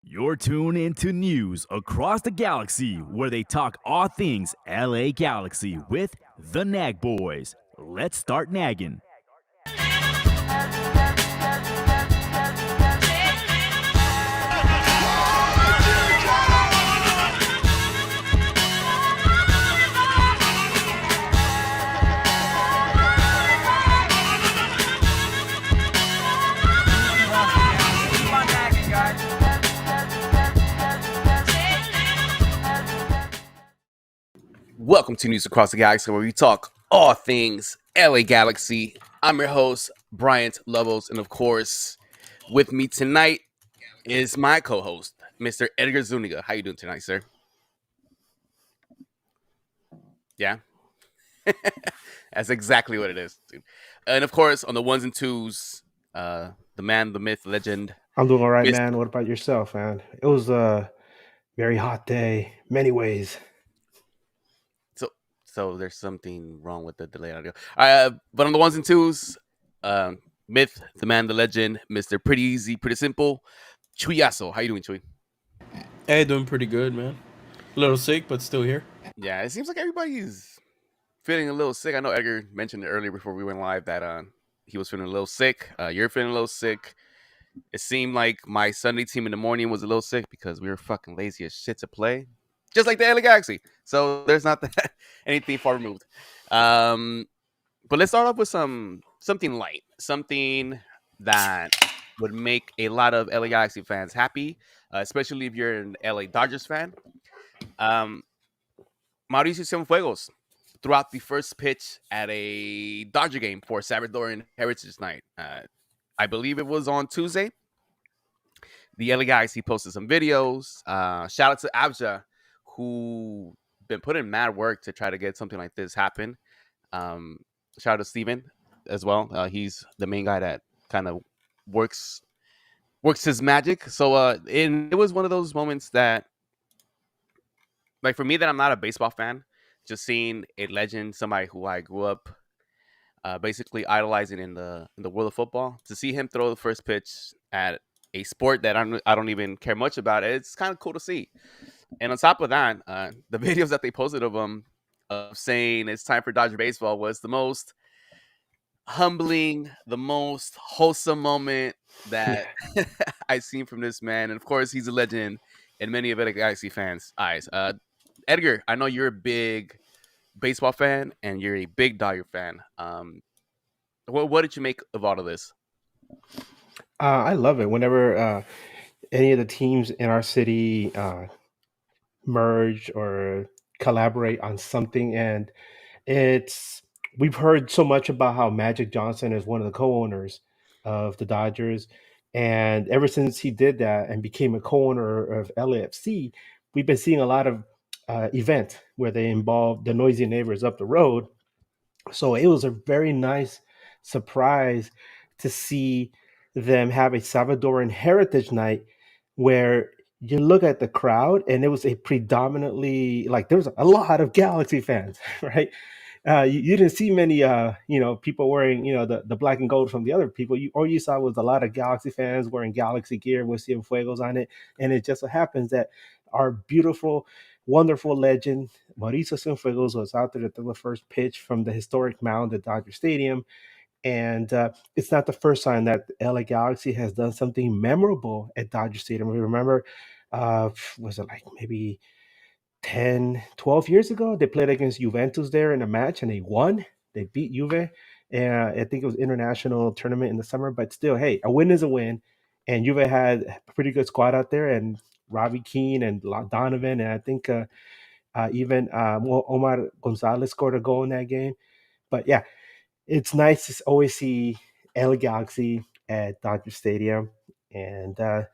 You're tuned into News Across the Galaxy, where they talk all things LA Galaxy with the Nag Boys. Let's start nagging. Welcome to News Across the Galaxy, where we talk all things LA Galaxy. I'm your host, Bryant Lobos, and of course, with me tonight is my co-host, Mr. Edgar Zuniga. How you doing tonight, sir? Yeah, that's exactly what it is, dude. And of course, on the ones and twos, the man, the myth, legend. I'm doing all right, Mr. man. What about yourself, man? It was a very hot day, many ways. So there's something wrong with the delay audio. But on the ones and twos, myth, the man, the legend, Mr. Pretty Easy, Pretty Simple, Chuyaso. How you doing, Chuy? Hey, doing pretty good, man. A little sick, but still here. Yeah, it seems like everybody's feeling a little sick. I know Edgar mentioned it earlier before we went live that he was feeling a little sick. You're feeling a little sick. It seemed like my Sunday team in the morning was a little sick because we were fucking lazy as shit to play, just like the LA Galaxy. So there's not that anything far removed. But let's start off with something light, something that would make a lot of LA Galaxy fans happy, especially if you're an LA Dodgers fan. Um, Mauricio Cienfuegos threw out the first pitch at a Dodger game for Salvadoran Heritage Night. I believe it was on Tuesday. The LA Galaxy posted some videos. Shout out to Abja, who been putting mad work to try to get something like this happen. Shout out to Steven as well. He's the main guy that kind of works his magic. So it was one of those moments that, like, for me, that I'm not a baseball fan, just seeing a legend, somebody who I grew up basically idolizing in the world of football, to see him throw the first pitch at a sport that I don't even care much about, it's kind of cool to see. And on top of that, the videos that they posted of him saying it's time for Dodger baseball was the most humbling, the most wholesome moment that I've seen from this man. And of course, he's a legend in many of LA Galaxy fans' eyes. Edgar, I know you're a big baseball fan and you're a big Dodger fan. What did you make of all of this? I love it. Whenever any of the teams in our city merge or collaborate on something, and we've heard so much about how Magic Johnson is one of the co-owners of the Dodgers, and ever since he did that and became a co-owner of LAFC, we've been seeing a lot of events where they involve the noisy neighbors up the road. So it was a very nice surprise to see them have a Salvadoran Heritage Night where you look at the crowd and it was a predominantly, like, there was a lot of Galaxy fans, right? You didn't see many people wearing the black and gold from the other people. All you saw was a lot of Galaxy fans wearing Galaxy gear with Cienfuegos on it. And it just so happens that our beautiful, wonderful legend Mauricio Cienfuegos was out there to throw the first pitch from the historic mound at Dodger Stadium. And it's not the first time that LA Galaxy has done something memorable at Dodger Stadium. We remember, was it like maybe 10, 12 years ago? They played against Juventus there in a match and they won. They beat Juve. And I think it was international tournament in the summer. But still, hey, a win is a win. And Juve had a pretty good squad out there. And Robbie Keane and Donovan, and I think even Omar Gonzalez scored a goal in that game. But yeah, it's nice to always see LA Galaxy at Dodger Stadium and to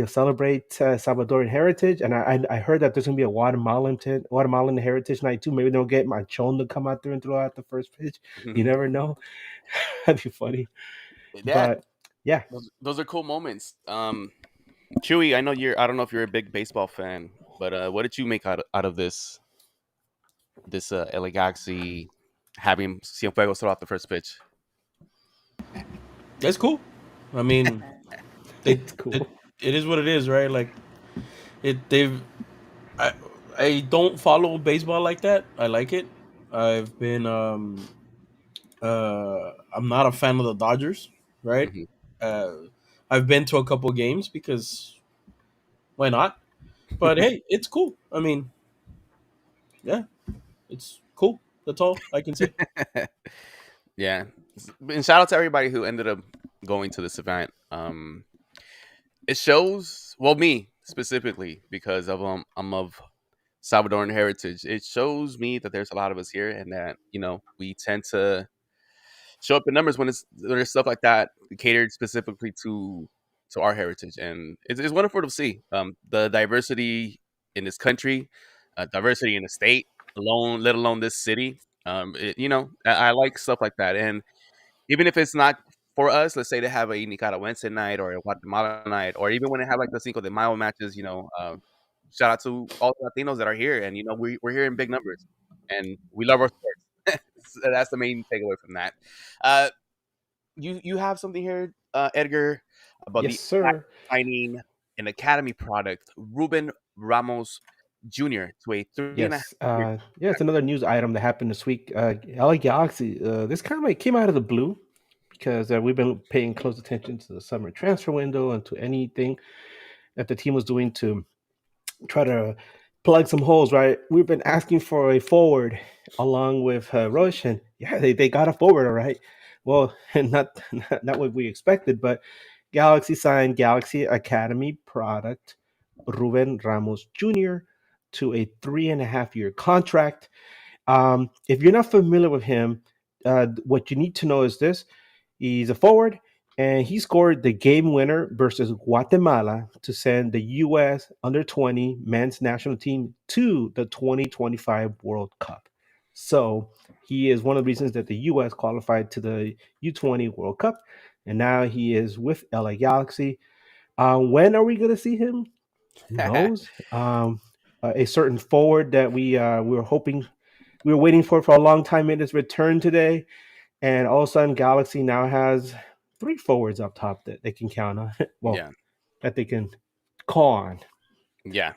celebrate Salvadoran heritage. And I heard that there's gonna be a Guatemalan Heritage Night too. Maybe they'll get Machon to come out there and throw out the first pitch. You never know. That'd be funny. Yeah, But yeah, those are cool moments. Chewy, I don't know if you're a big baseball fan, but what did you make out of this LA Galaxy having Cienfuegos throw out the first pitch? That's cool. I mean, they it's cool. it is what it is, right? Like it. I I don't follow baseball like that. I like it. I've been I'm not a fan of the Dodgers, right? Mhm. Uh, I've been to a couple games because why not? But hey, it's cool. I mean, yeah, it's cool. That's all I can say. Yeah, and shout out to everybody who ended up going to this event. It shows, well, me specifically, because of I'm of Salvadoran heritage. It shows me that there's a lot of us here, and that we tend to show up in numbers when there's stuff like that catered specifically to our heritage, and it's wonderful to see the diversity in this country, diversity in the state, alone, let alone this city. I like stuff like that, and even if it's not for us, let's say they have a Nicaraguense night or a Guatemala night, or even when they have like the Cinco de Mayo matches, shout out to all the Latinos that are here, and we're here in big numbers, and we love our sports. So that's the main takeaway from that. Uh, you have something here, Edgar, about Yes, the sir. signing an academy product, Ruben Ramos Jr. to a 3.5 year. Yes. Yeah, it's another news item that happened this week. LA Galaxy. This kind of like came out of the blue because we've been paying close attention to the summer transfer window and to anything that the team was doing to try to plug some holes, right? We've been asking for a forward along with Roche, and yeah, they got a forward, all right. Well, not what we expected, but Galaxy signed Galaxy Academy product Ruben Ramos Jr. to a 3.5 year contract. If you're not familiar with him, what you need to know is this: he's a forward, and he scored the game winner versus Guatemala to send the U.S. under 20 men's national team to the 2025 World Cup. So he is one of the reasons that the U.S. qualified to the U20 World Cup, and now he is with LA Galaxy. When are we going to see him? Who knows? A certain forward that we were hoping we were waiting for a long time made his return today, and all of a sudden, Galaxy now has three forwards up top that they can count on. Well, Yeah, that they can call on. yeah.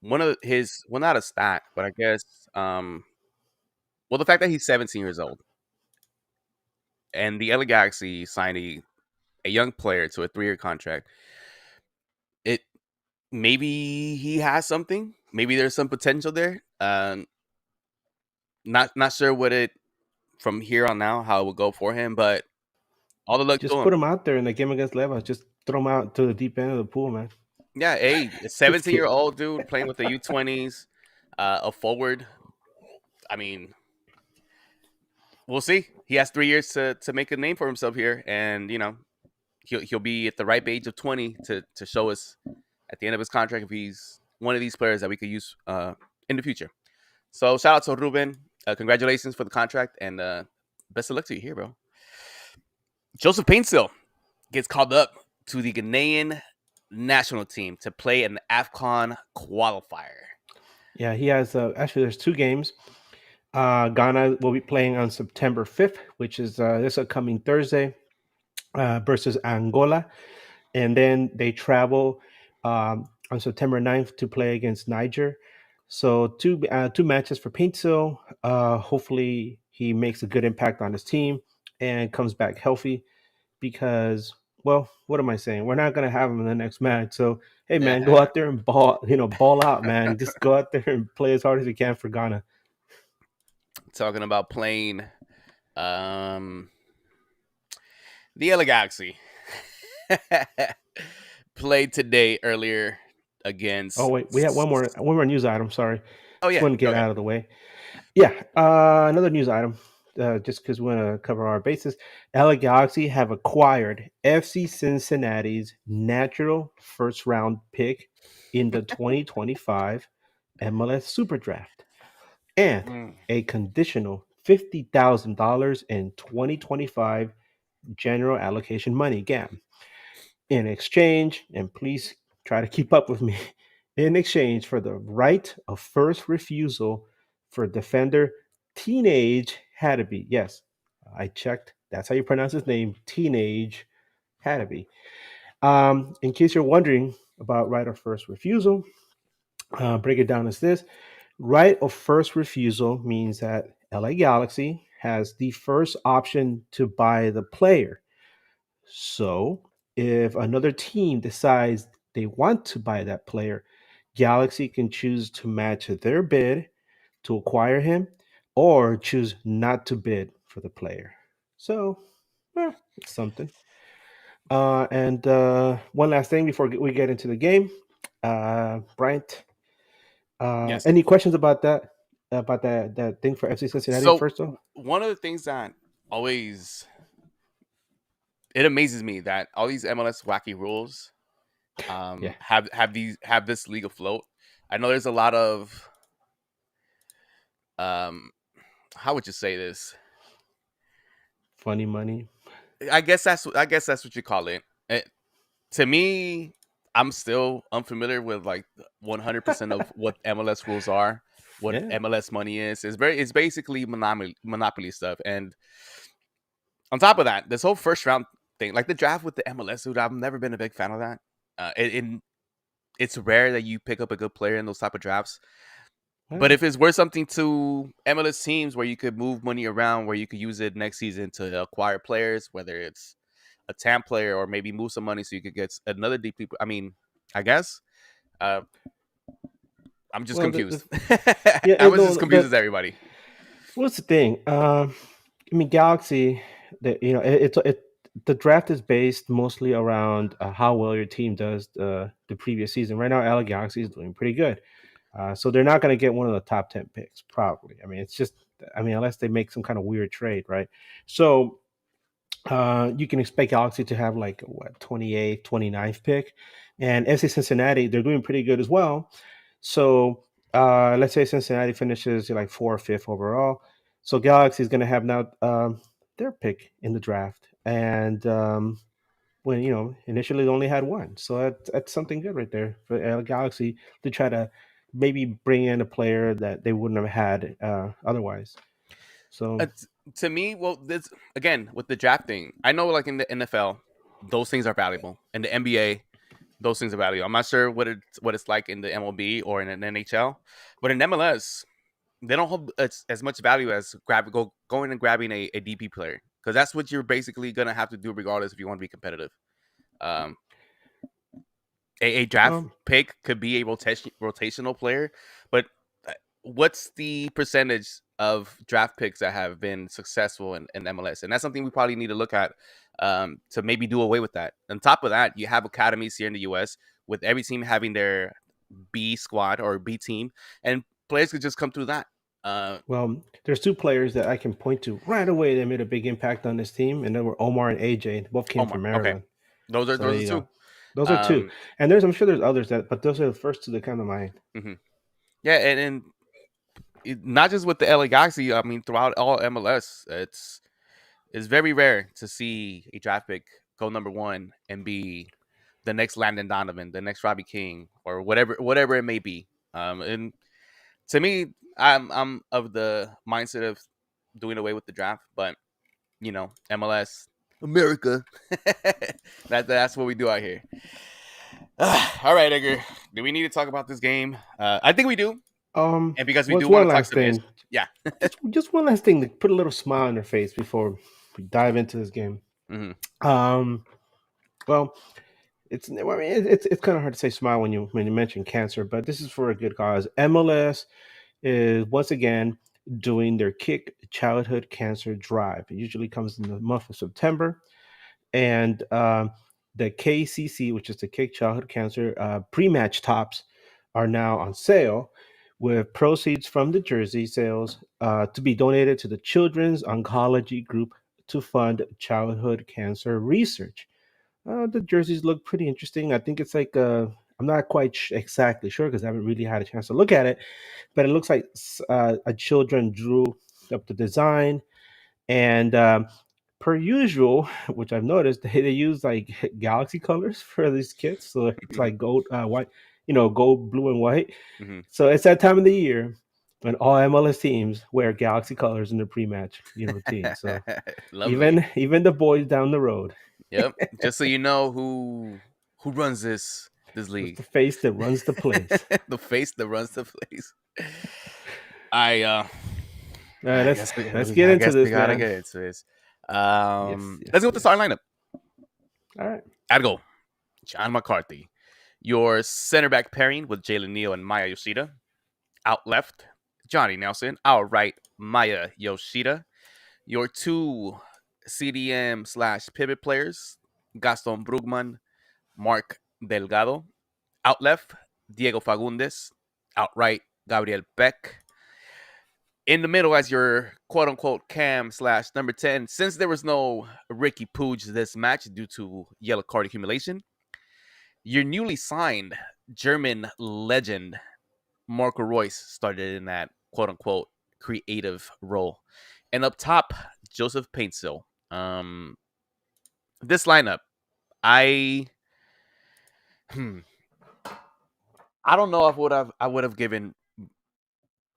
One of his, well, not a stat, but I guess well, the fact that he's 17 years old and the LA Galaxy signed a young player to a 3-year contract. It maybe he has something. Maybe there's some potential there. Not sure what it from here on now how it will go for him, but all the luck to Just him. put him out there in the game against Leva. Just throw him out to the deep end of the pool, man. Yeah, a Just kidding. 17-year-old dude playing with the U20s, a forward. I mean, we'll see. He has 3 years to make a name for himself here, and he'll be at the ripe age of 20 to show us at the end of his contract if he's one of these players that we could use in the future. So shout out to Ruben. Congratulations for the contract, and best of luck to you here, bro. Joseph Paintsill gets called up to the Ghanaian national team to play an AFCON qualifier. Yeah, he has actually there's two games. Ghana will be playing on September 5th, which is this upcoming Thursday, versus Angola. And then they travel on September 9th to play against Niger. So two matches for Paintsill. Hopefully he makes a good impact on his team and comes back healthy because, well, what am I saying? We're not gonna have him in the next match. So hey man, go out there and ball out, man. Just go out there and play as hard as you can for Ghana. Talking about playing um, the LA Galaxy. Played today earlier Oh against. wait, we have one more news item. Sorry, Oh just yeah, want to go get ahead. out of the way. Yeah, another news item. Just because we want to cover our bases, LA Galaxy have acquired FC Cincinnati's natural first round pick in the 2025 MLS Super Draft and Mm. a conditional $50,000 in 2025 general allocation money GAM in exchange, and please try to keep up with me, in exchange for the right of first refusal for defender Teenage Hadebe. Yes, I checked. That's how you pronounce his name, Teenage Had to be. In case you're wondering about right of first refusal, break it down as this: right of first refusal means that LA Galaxy has the first option to buy the player. So if another team decides they want to buy that player, Galaxy can choose to match their bid to acquire him or choose not to bid for the player. So, it's something. And one last thing before we get into the game, Bryant, Yes. any questions about that? About that thing for FC Cincinnati So first off? one of the things that always it amazes me that all these MLS wacky rules Yeah, have this league afloat. I know there's a lot of um how would you say this? funny money. I guess that's what you call it. To me, I'm still unfamiliar with like 100% of what MLS rules are, what Yeah. MLS money is. It's basically monopoly stuff. And on top of that, this whole first round thing, like the draft with the MLS, dude, I've never been a big fan of that. It's rare that you pick up a good player in those type of drafts. But Yeah. if it's worth something to MLS teams where you could move money around, where you could use it next season to acquire players, whether it's a TAM player or maybe move some money so you could get another DP. I mean, I guess uh, I'm just Well, confused. yeah, I'm just as no, confused as everybody. what's the thing? I mean, Galaxy. The draft is based mostly around how well your team does the previous season. Right now, LA Galaxy is doing pretty good, so they're not going to get one of the top 10 picks probably. I mean, it's just, I mean, unless they make some kind of weird trade, right? So you can expect Galaxy to have like what 28th, 29th pick, and FC Cincinnati, they're doing pretty good as well. So let's say Cincinnati finishes like 4th or 5th overall. So Galaxy is going to have now their pick in the draft, and when initially they only had one, so that's something good right there for Galaxy to try to maybe bring in a player that they wouldn't have had otherwise. So To me, well, this again with the draft thing. I know, like in the NFL, those things are valuable. In the NBA, those things are valuable. I'm not sure what it's like in the MLB or in an NHL, but in MLS, they don't hold as much value as going and grabbing a DP player, because that's what you're basically gonna have to do regardless if you want to be competitive. Um, a draft um, pick could be a rotational player, but what's the percentage of draft picks that have been successful in MLS? And that's something we probably need to look at to maybe do away with that. On top of that, you have academies here in the US with every team having their B squad or B team, and players could just come through that. well, there's two players that I can point to right away that made a big impact on this team, and they were Omar and AJ. Both came Omar, from okay, Maryland. those So there are you two. go. Those are two, Um, and I'm sure there's others but those are the first two that come to mind. mhm. Yeah, and not just with the LA Galaxy. I mean, throughout all MLS, it's very rare to see a draft pick go number one and be the next Landon Donovan, the next Robbie King, or whatever it may be. And to me, I'm of the mindset of doing away with the draft, but MLS, America, that's what we do out here. All right, Edgar, do we need to talk about this game? I think we do, and because we What's do want one to talk last some thing? yeah. Just one last thing to put a little smile on their face before we dive into this game. Mm-hmm. Well, it's kind of hard to say smile when you mention cancer, but this is for a good cause. MLS is once again doing their Kick Childhood Cancer Drive. It usually comes in the month of September, and the KCC, which is the Kick Childhood Cancer pre-match tops, are now on sale, with proceeds from the jersey sales to be donated to the Children's Oncology Group to fund childhood cancer research. The jerseys look pretty interesting. I think it's like I'm not quite exactly sure because I haven't really had a chance to look at it, but it looks like a children drew up the design, and per usual, which I've noticed, they use like galaxy colors for these kits, so it's like gold, white, gold, blue, and white. Mm-hmm. So it's that time of the year when all MLS teams wear galaxy colors in their pre-match, routine. So Lovely. even the boys down the road. Yep. Just so you know who runs this It's league. the face that runs the place. The face that runs the place. I All right, I guess we let's get I into guess we this, gotta man. get into this. Yes, yes, Let's go with the starting lineup. All right. I'd go John McCarthy. Your center back pairing with Jalen Neal and Maya Yoshida. Out left, Johnny Nelson. Out right, Maya Yoshida. Your two CDM / pivot players, Gaston Brugman, Mark Delgado. Out left, Diego Fagundes. Out right, Gabriel Beck. In the middle as your quote unquote cam / number 10, since there was no Ricky Pooge this match due to yellow card accumulation, your newly signed German legend Marco Royce started in that quote unquote creative role. And up top, Joseph Paintsil. This lineup, I I don't know if I would have given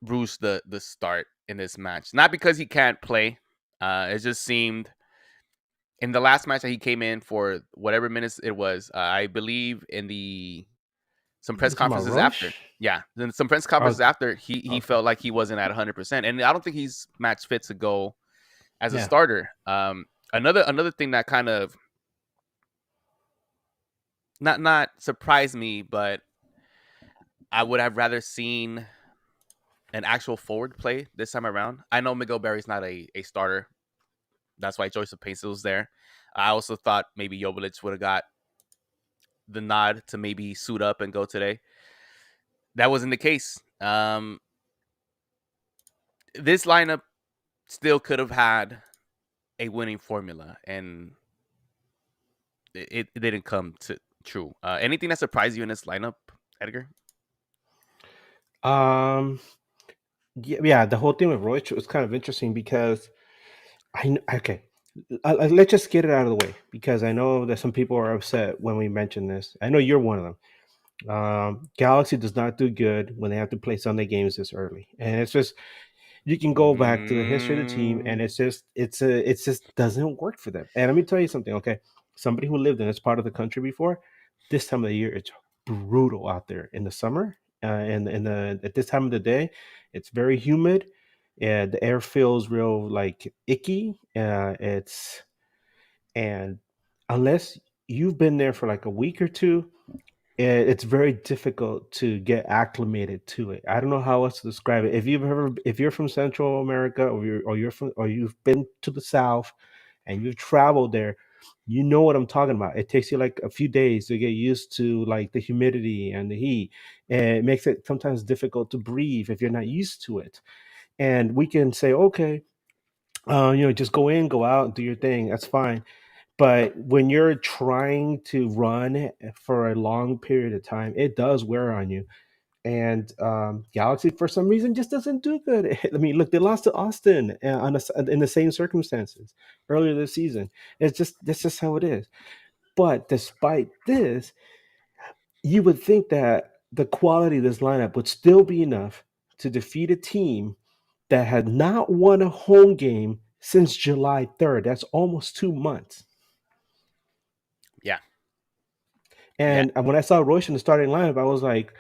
Bruce the start in this match. Not because he can't play. It just seemed in the last match that he came in for whatever minutes it was, I believe in some press You talking about conferences after. Rush? Yeah, then some press conferences after he Okay. felt like he wasn't at 100%, and I don't think he's match fit to go as a Yeah. starter. Another thing that kind of not surprised me, but I would have rather seen an actual forward play this time around. I know Miguel Berry's not a starter. That's why Joseph Paintsil's there. I also thought maybe Joveljic would have got the nod to maybe suit up and go today. That wasn't the case. This lineup still could have had a winning formula, and it didn't come to true. Anything that surprised you in this lineup, Edgar? Yeah, the whole thing with Royce was kind of interesting because okay, let's just get it out of the way because I know that some people are upset when we mention this. I know you're one of them. Galaxy does not do good when they have to play Sunday games this early, and it's just you can go back to the history of the team, and it's just doesn't work for them. And let me tell you something, okay? Somebody who lived in this part of the country before, this time of the year, it's brutal out there in the summer, and in the at this time of the day, it's very humid, and the air feels real like icky. And unless you've been there for like a week or two, it's very difficult to get acclimated to it. I don't know how else to describe it. If you're from Central America or you've been to the South and you've traveled there, you know what I'm talking about. It takes you like a few days to get used to like the humidity and the heat, and it makes it sometimes difficult to breathe if you're not used to it. And we can say, okay, just go in, go out, do your thing. That's fine. But when you're trying to run for a long period of time, it does wear on you. And Galaxy, for some reason, just doesn't do good. I mean, look, they lost to Austin in the same circumstances earlier this season. That's just how it is. But despite this, you would think that the quality of this lineup would still be enough to defeat a team that had not won a home game since July 3rd. That's almost 2 months. Yeah. And when I saw Royce in the starting lineup, I was like,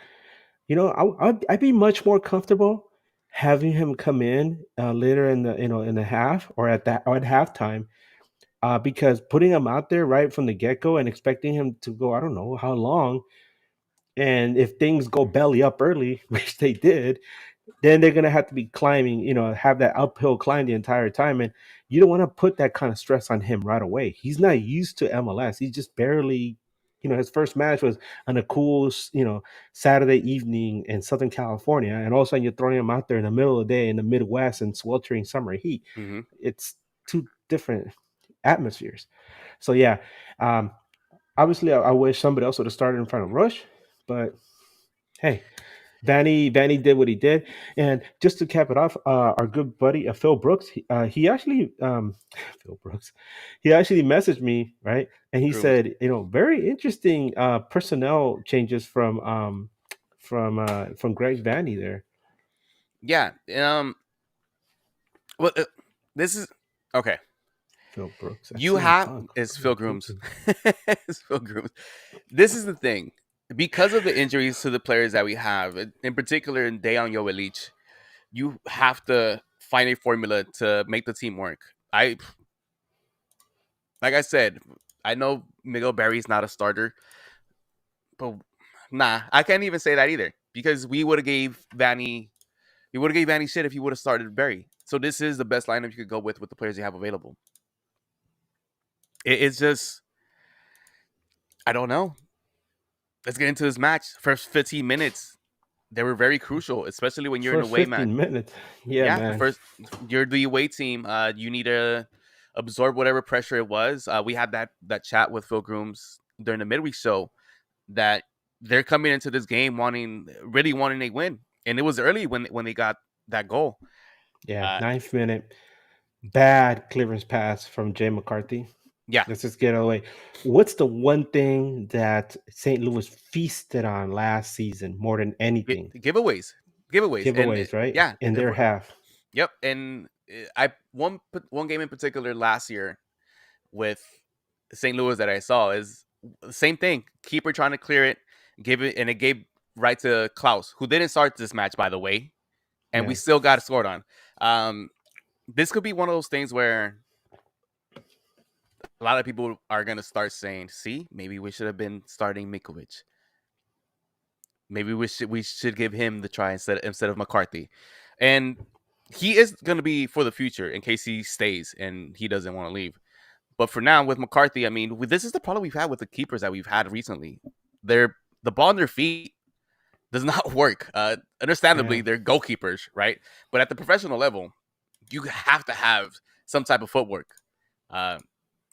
I'd be much more comfortable having him come in later in the half or at halftime, because putting him out there right from the get go and expecting him to go, I don't know how long, and if things go belly up early, which they did, then they're gonna have to be climbing, have that uphill climb the entire time, and you don't want to put that kind of stress on him right away. He's not used to MLS. He's just barely, his first match was on a cool, Saturday evening in Southern California, and all of a sudden you're throwing him out there in the middle of the day in the Midwest in sweltering summer heat. Mm-hmm. It's two different atmospheres. So yeah, obviously I wish somebody else would have started in front of Rush, but hey. Vanny did what he did, and just to cap it off, our good buddy Phil Brooks, he actually Phil Brooks, he actually messaged me, right, and he True. said, very interesting personnel changes from Greg Vanny there. Yeah. Well, this is okay. Phil Brooks at You CM have Punk. is Really Phil Grooms. hoping. It's Phil Grooms. This is the thing. Because of the injuries to the players that we have, in particular in Dejan Joveljic, you have to find a formula to make the team work. Like I said, I know Miguel Barry's not a starter, but nah, I can't even say that either because we would have gave Vanny shit if he would have started Barry. So this is the best lineup you could go with the players you have available. It's just I don't know. Let's get into this match. First 15 minutes, they were very crucial, especially when you're in First away match. 15 minutes. Yeah, Yeah, man. you're the away team. You need to absorb whatever pressure it was. We had that chat with Phil Grooms during the midweek show that they're coming into this game really wanting a win, and it was early when they got that goal. Yeah, ninth minute. Bad clearance pass from Jay McCarthy. Yeah, Let's just get away. What's the one thing that St. Louis feasted on last season more than anything? giveaways, Giveaways, right? yeah, In their half. Yep, and I one game in particular last year with St. Louis that I saw is the same thing. Keeper trying to clear it, it gave right to Klaus, who didn't start this match by the way, and we Yeah. still got scored on. This could be one of those things where a lot of people are gonna start saying, "See, maybe we should have been starting Mikovic. Maybe we should give him the try instead of McCarthy," and he is gonna be for the future in case he stays and he doesn't want to leave. But for now, with McCarthy, I mean, this is the problem we've had with the keepers that we've had recently. The ball on their feet does not work. Understandably, they're goalkeepers, right? But at the professional level, you have to have some type of footwork.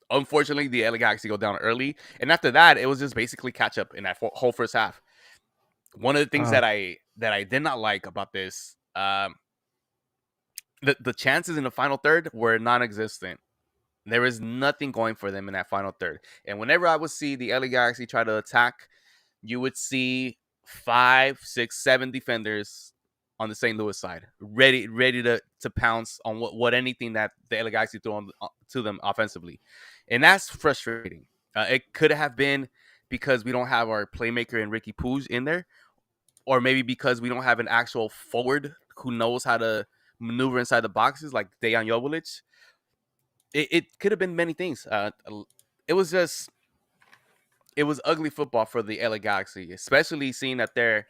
Unfortunately, the LA Galaxy go down early, and after that, it was just basically catch up in that whole first half. One of the things that I did not like about this, the chances in the final third were non-existent. There was nothing going for them in that final third. And whenever I would see the LA Galaxy try to attack, you would see 5, 6, 7 defenders on the St. Louis side, ready to pounce on what anything that the LA Galaxy threw to them offensively. And that's frustrating. It could have been because we don't have our playmaker and Ricky Puig in there, or maybe because we don't have an actual forward who knows how to maneuver inside the boxes like Dejan Joveljic. It could have been many things. It was ugly football for the LA Galaxy, especially seeing that they're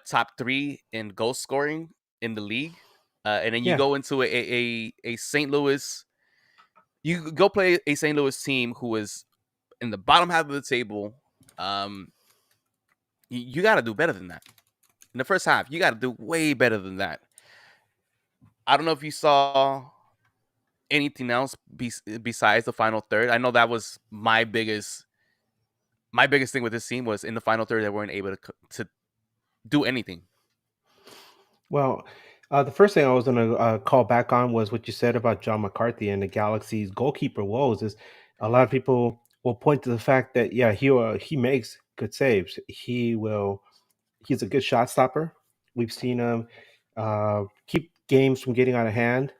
top 3 in goal scoring in the league, and then you go into a St. Louis. You go play a St. Louis team who is in the bottom half of the table. You got to do better than that. In the first half, you got to do way better than that. I don't know if you saw anything else besides the final third. I know that was my biggest thing with this team was in the final third they weren't able to do anything. Well, the first thing I was going to call back on was what you said about John McCarthy and the Galaxy's goalkeeper woes. Is a lot of people will point to the fact that he makes good saves. He's a good shot stopper. We've seen him keep games from getting out of hand.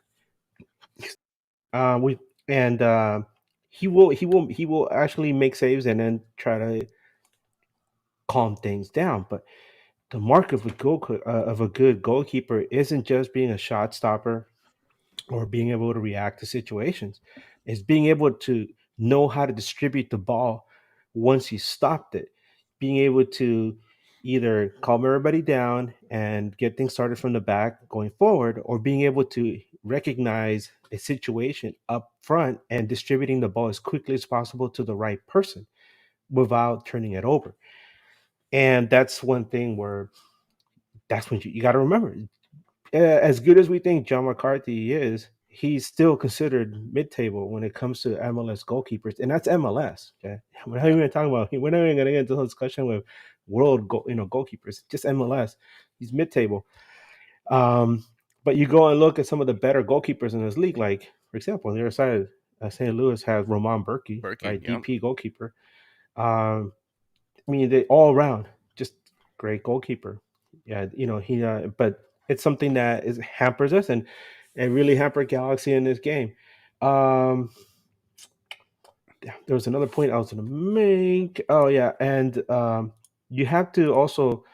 He will actually make saves and then try to calm things down. But the mark of a good goalkeeper isn't just being a shot stopper or being able to react to situations. It's being able to know how to distribute the ball once you stopped it, being able to either calm everybody down and get things started from the back going forward, or being able to recognize a situation up front and distributing the ball as quickly as possible to the right person without turning it over. And that's one thing where that's when you got to remember, as good as we think John McCarthy is, he's still considered mid-table when it comes to MLS goalkeepers, and that's MLS. Okay, we're not even talking about. We're not even going to get into a discussion with goalkeepers. Just MLS. He's mid-table. But you go and look at some of the better goalkeepers in this league, like for example, on the other side, St. Louis has Roman Berkey, right, yeah. DP goalkeeper. I mean, they all around just great goalkeeper. Yeah, he. But it's something that hampers us, and it really hampered Galaxy in this game. there was another point I was going to make. Oh yeah, and you have to also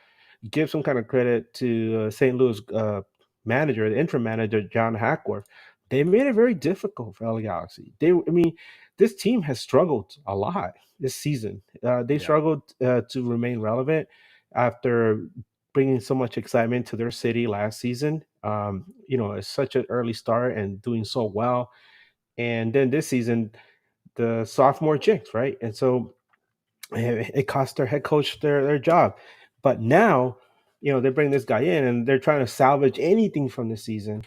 give some kind of credit to St. Louis manager, the interim manager, John Hackworth. They made it very difficult for LA Galaxy. I mean, this team has struggled a lot this season. They Yeah. struggled to remain relevant after bringing so much excitement to their city last season. It's such an early start and doing so well. And then this season, the sophomore jinx, right? And so it cost their head coach their job. But now, they bring this guy in and they're trying to salvage anything from the season,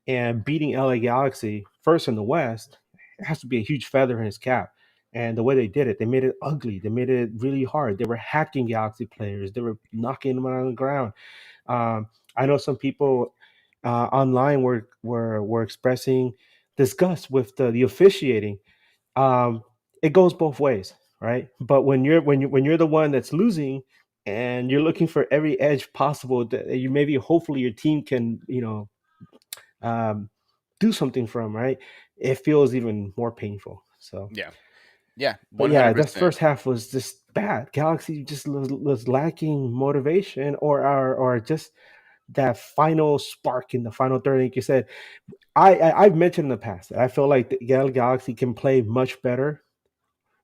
and beating LA Galaxy first in the West, it has to be a huge feather in his cap. And the way they did it, they made it ugly. They made it really hard. They were hacking Galaxy players. They were knocking them on the ground. I know some people online were expressing disgust with the officiating. um, it goes both ways, right? But when you're the one that's losing and you're looking for every edge possible that you maybe hopefully your team can um, do something from, right? It feels even more painful. So, Yeah. Yeah. but One yeah, hundred this percent. first half was just bad. Galaxy just was lacking motivation or just that final spark in the final third. Like you said, I've mentioned in the past that I feel like the Galaxy can play much better,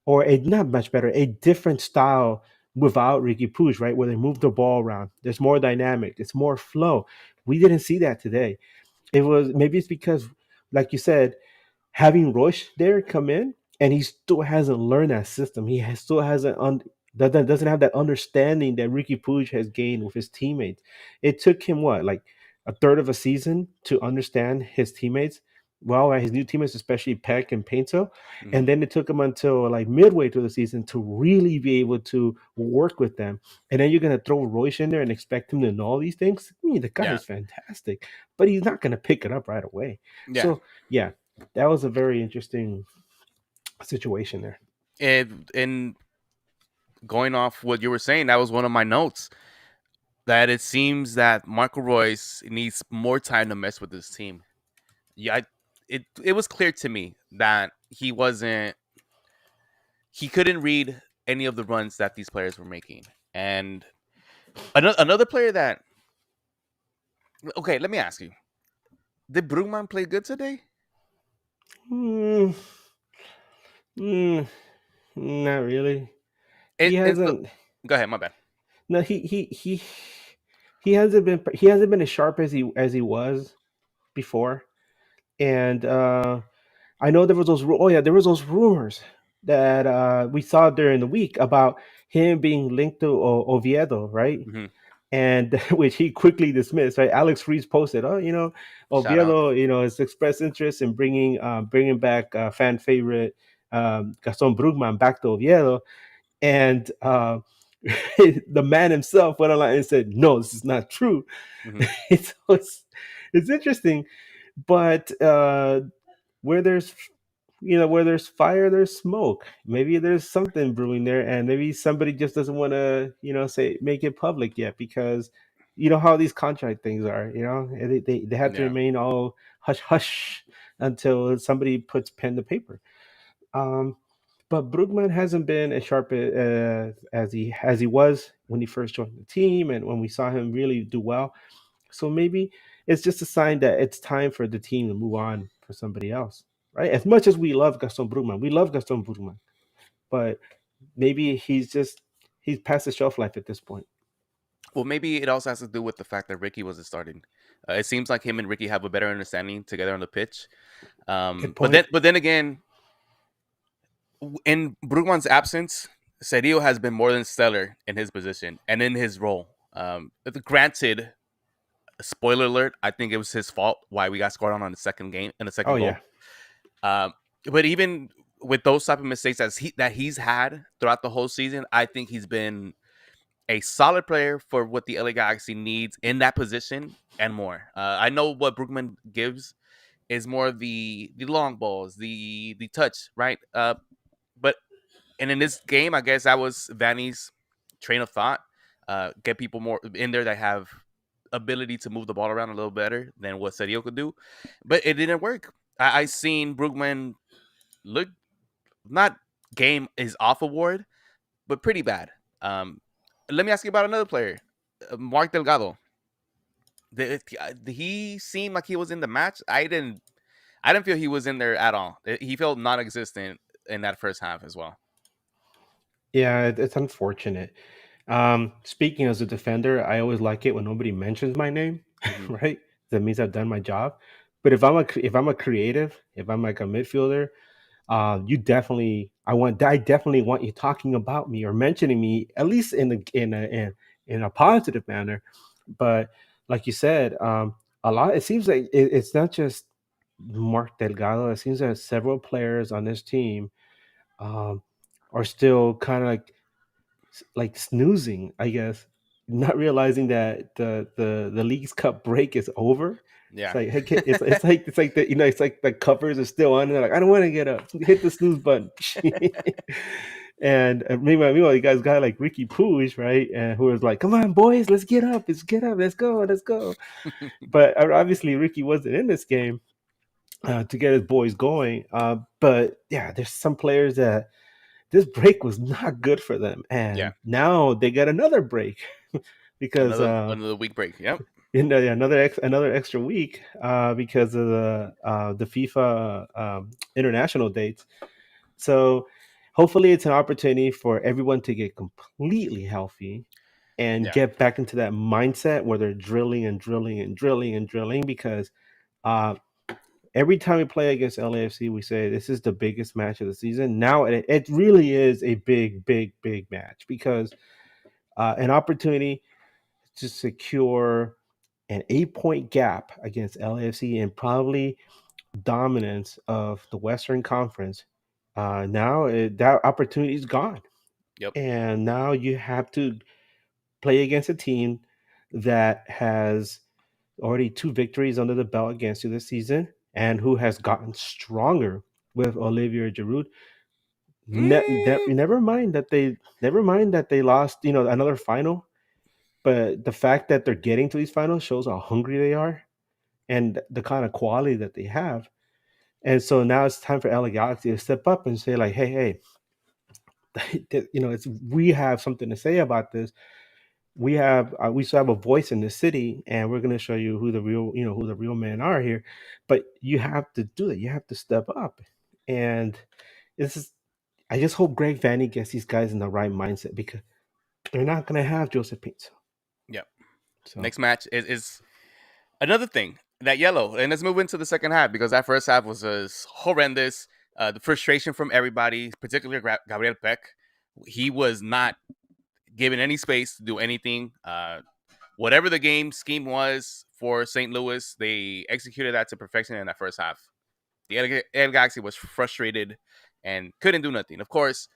or a not much better, a different style without Ricky Puig, right? Where they move the ball around. There's more dynamic. It's more flow. We didn't see that today. It was maybe it's because, like you said, having Roche there come in, and he still hasn't learned that system. Still hasn't doesn't have that understanding that Ricky Puig has gained with his teammates. It took him what, like a third of a season to understand his teammates. Well, his new teammates, especially Peck and Painto, Hmm. and then it took him until like midway through the season to really be able to work with them. And then you're gonna throw Royce in there and expect him to know all these things. I mean, the guy Yeah. is fantastic, but he's not gonna pick it up right away. Yeah. So yeah, that was a very interesting situation there. And going off what you were saying, that was one of my notes. That it seems that Marco Royce needs more time to mess with this team. Yeah, it was clear to me that he couldn't read any of the runs that these players were making. And another player that, okay, let me ask you: did Brugman play good today? Mm, mm, not really. He Look, hasn't. go ahead, my bad. No, he hasn't been as sharp as he was before. And I know there was there was those rumors that we saw during the week about him being linked to Oviedo, right? Hmm. And which he quickly dismissed. Right, Alex Reese posted, "Oh, Shout out. Oviedo, has expressed interest in bringing back fan favorite Gaston Brugman back to Oviedo," and the man himself went online and said, "No, this is not true." Hmm. So it's interesting, but where there's fire, there's smoke. Maybe there's something brewing there, and maybe somebody just doesn't want to, say make it public yet, because you know how these contract things are. They have to Yeah. remain all hush hush until somebody puts pen to paper. Um, but Brugman hasn't been as sharp as he was when he first joined the team, and when we saw him really do well. So maybe it's just a sign that it's time for the team to move on for somebody else, right? As much as we love Gaston Brugman, but maybe he's past the shelf life at this point. Well, maybe it also has to do with the fact that Ricky wasn't starting. It seems like him and Ricky have a better understanding together on the pitch. Good But point. then again, in Brugman's absence, Sadio has been more than stellar in his position and in his role. Granted, spoiler alert, I think it was his fault why we got scored on the Oh second yeah, goal. But even with those type of mistakes that he's had throughout the whole season, I think he's been a solid player for what the LA Galaxy needs in that position and more. I know what Brugman gives is more the long balls, the touch, right? But and in this game, I guess that was Vanny's train of thought. Get people more in there that have ability to move the ball around a little better than what Sadio could do, but it didn't work. I seen Brugman look not game is off award, but pretty bad. Let me ask you about another player, Mark Delgado. He seemed like he was in the match. I didn't feel he was in there at all. He felt non-existent in that first half as well. Yeah, it's unfortunate. Speaking as a defender, I always like it when nobody mentions my name, Mm-hmm. right? That means I've done my job. But if I'm a creative, if I'm like a midfielder, you definitely I definitely want you talking about me or mentioning me at least in a positive manner. But like you said, a lot. It seems like it's not just Mark Delgado. It seems that several players on this team um, are still kind of like snoozing, I guess, not realizing that the League's Cup break is over. It's Yeah. like, hey, it's like the it's like the covers are still on. And they're like, I don't want to get up. Hit the snooze button. And meanwhile, you guys got like Ricky Pooch, right? And who was like, come on, boys, let's get up, let's go. But obviously, Ricky wasn't in this game to get his boys going. But yeah, there's some players that this break was not good for them, Yeah. and now they get another break because Another week break. Yep. another extra week because of the FIFA international dates. So hopefully, it's an opportunity for everyone to get completely healthy and Yeah. get back into that mindset where they're drilling and drilling and drilling and drilling because. Every time we play against LAFC, we say this is the biggest match of the season. Now it really is a big match because an opportunity to secure an 8 point gap against LAFC and probably dominance of the Western Conference. That opportunity is gone, Yep. and now you have to play against a team that has already 2 victories under the belt against you this season, and who has gotten stronger with Olivier Giroud. Mm, Never mind that they lost, another final. But the fact that they're getting to these finals shows how hungry they are and the kind of quality that they have. And so now it's time for LA Galaxy to step up and say like, hey, it's we have something to say about this. We still have a voice in the city, and we're going to show you who the real men are here. But you have to do it. You have to step up. And this is I just hope Greg Vanny gets these guys in the right mindset because they're not going to have Joseph Pinto. yep. So Next match is another thing, that yellow. And let's move into the second half because that first half was horrendous. The frustration from everybody, particularly Gabriel Peck. He was not given any space to do anything. Whatever the game scheme was for St. Louis, they executed that to perfection in that first half. The LA Galaxy was frustrated and couldn't do nothing. Of course,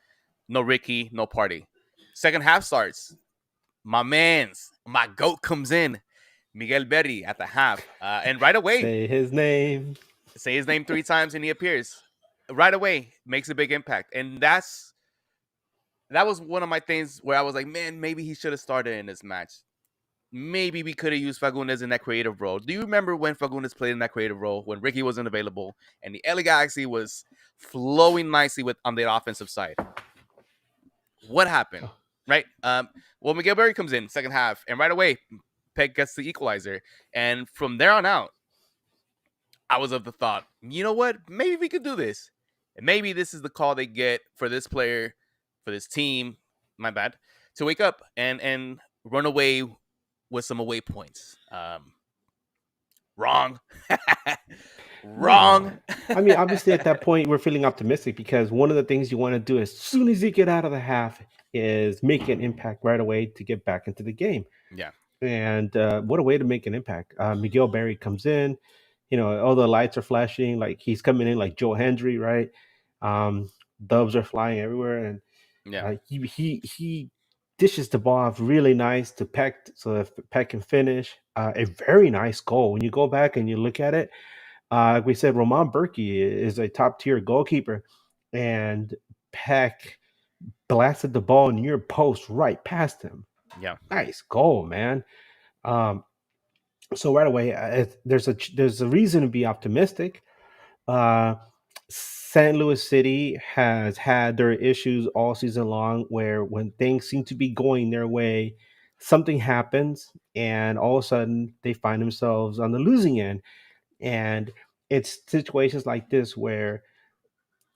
no Ricky, no party. Second half starts. My goat comes in. Miguel Berry at the half. And right away, say his name. say his name 3 times and he appears. Right away, makes a big impact. And that was one of my things where I was like, man, maybe he should have started in this match. Maybe we could have used Fagundes in that creative role. Do you remember when Fagundes played in that creative role when Ricky wasn't available and the LA Galaxy was flowing nicely on the offensive side? What happened? Right? Well, Miguel Berry comes in second half, and right away, Peck gets the equalizer. And from there on out, I was of the thought, you know what? Maybe we could do this. And maybe this is the call they get for this player, for this team, my bad, to wake up and run away with some away points. Wrong. Wrong. I mean, obviously, at that point, we're feeling optimistic because one of the things you want to do as soon as you get out of the half is make an impact right away to get back into the game. Yeah. And what a way to make an impact. Miguel Berry comes in, all the lights are flashing, like he's coming in like Joe Hendry, right? Doves are flying everywhere, and Yeah. he dishes the ball off really nice to Peck so that Peck can finish. A very nice goal. When you go back and you look at it, like we said, Roman Berkey is a top tier goalkeeper, and Peck blasted the ball near post right past him. Yeah. Nice goal, man. So right away, there's a reason to be optimistic. Uh, St. Louis City has had their issues all season long where when things seem to be going their way, something happens and all of a sudden they find themselves on the losing end. And it's situations like this where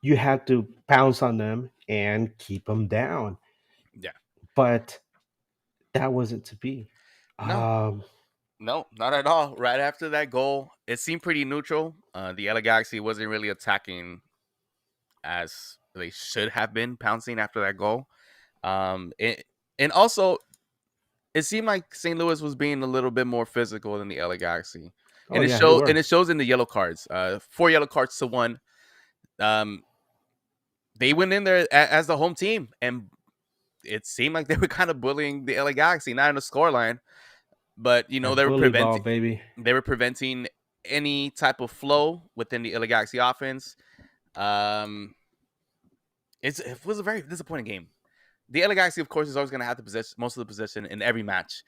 you have to pounce on them and keep them down. Yeah. But that wasn't to be. No, Um, no, not at all. Right after that goal, it seemed pretty neutral. The LA Galaxy wasn't really attacking as they should have been, pouncing after that goal. And also it seemed like St. Louis was being a little bit more physical than the LA Galaxy. oh yeah, they were. It shows in the yellow cards. 4 yellow cards to 1. Um, they went in there as the home team, and it seemed like they were kind of bullying the LA Galaxy, not in the scoreline, but That bully ball, baby. they were preventing any type of flow within the LA Galaxy offense. Um, it was a very disappointing game. The LA Galaxy, of course, is always going to have the possession, most of the possession in every match.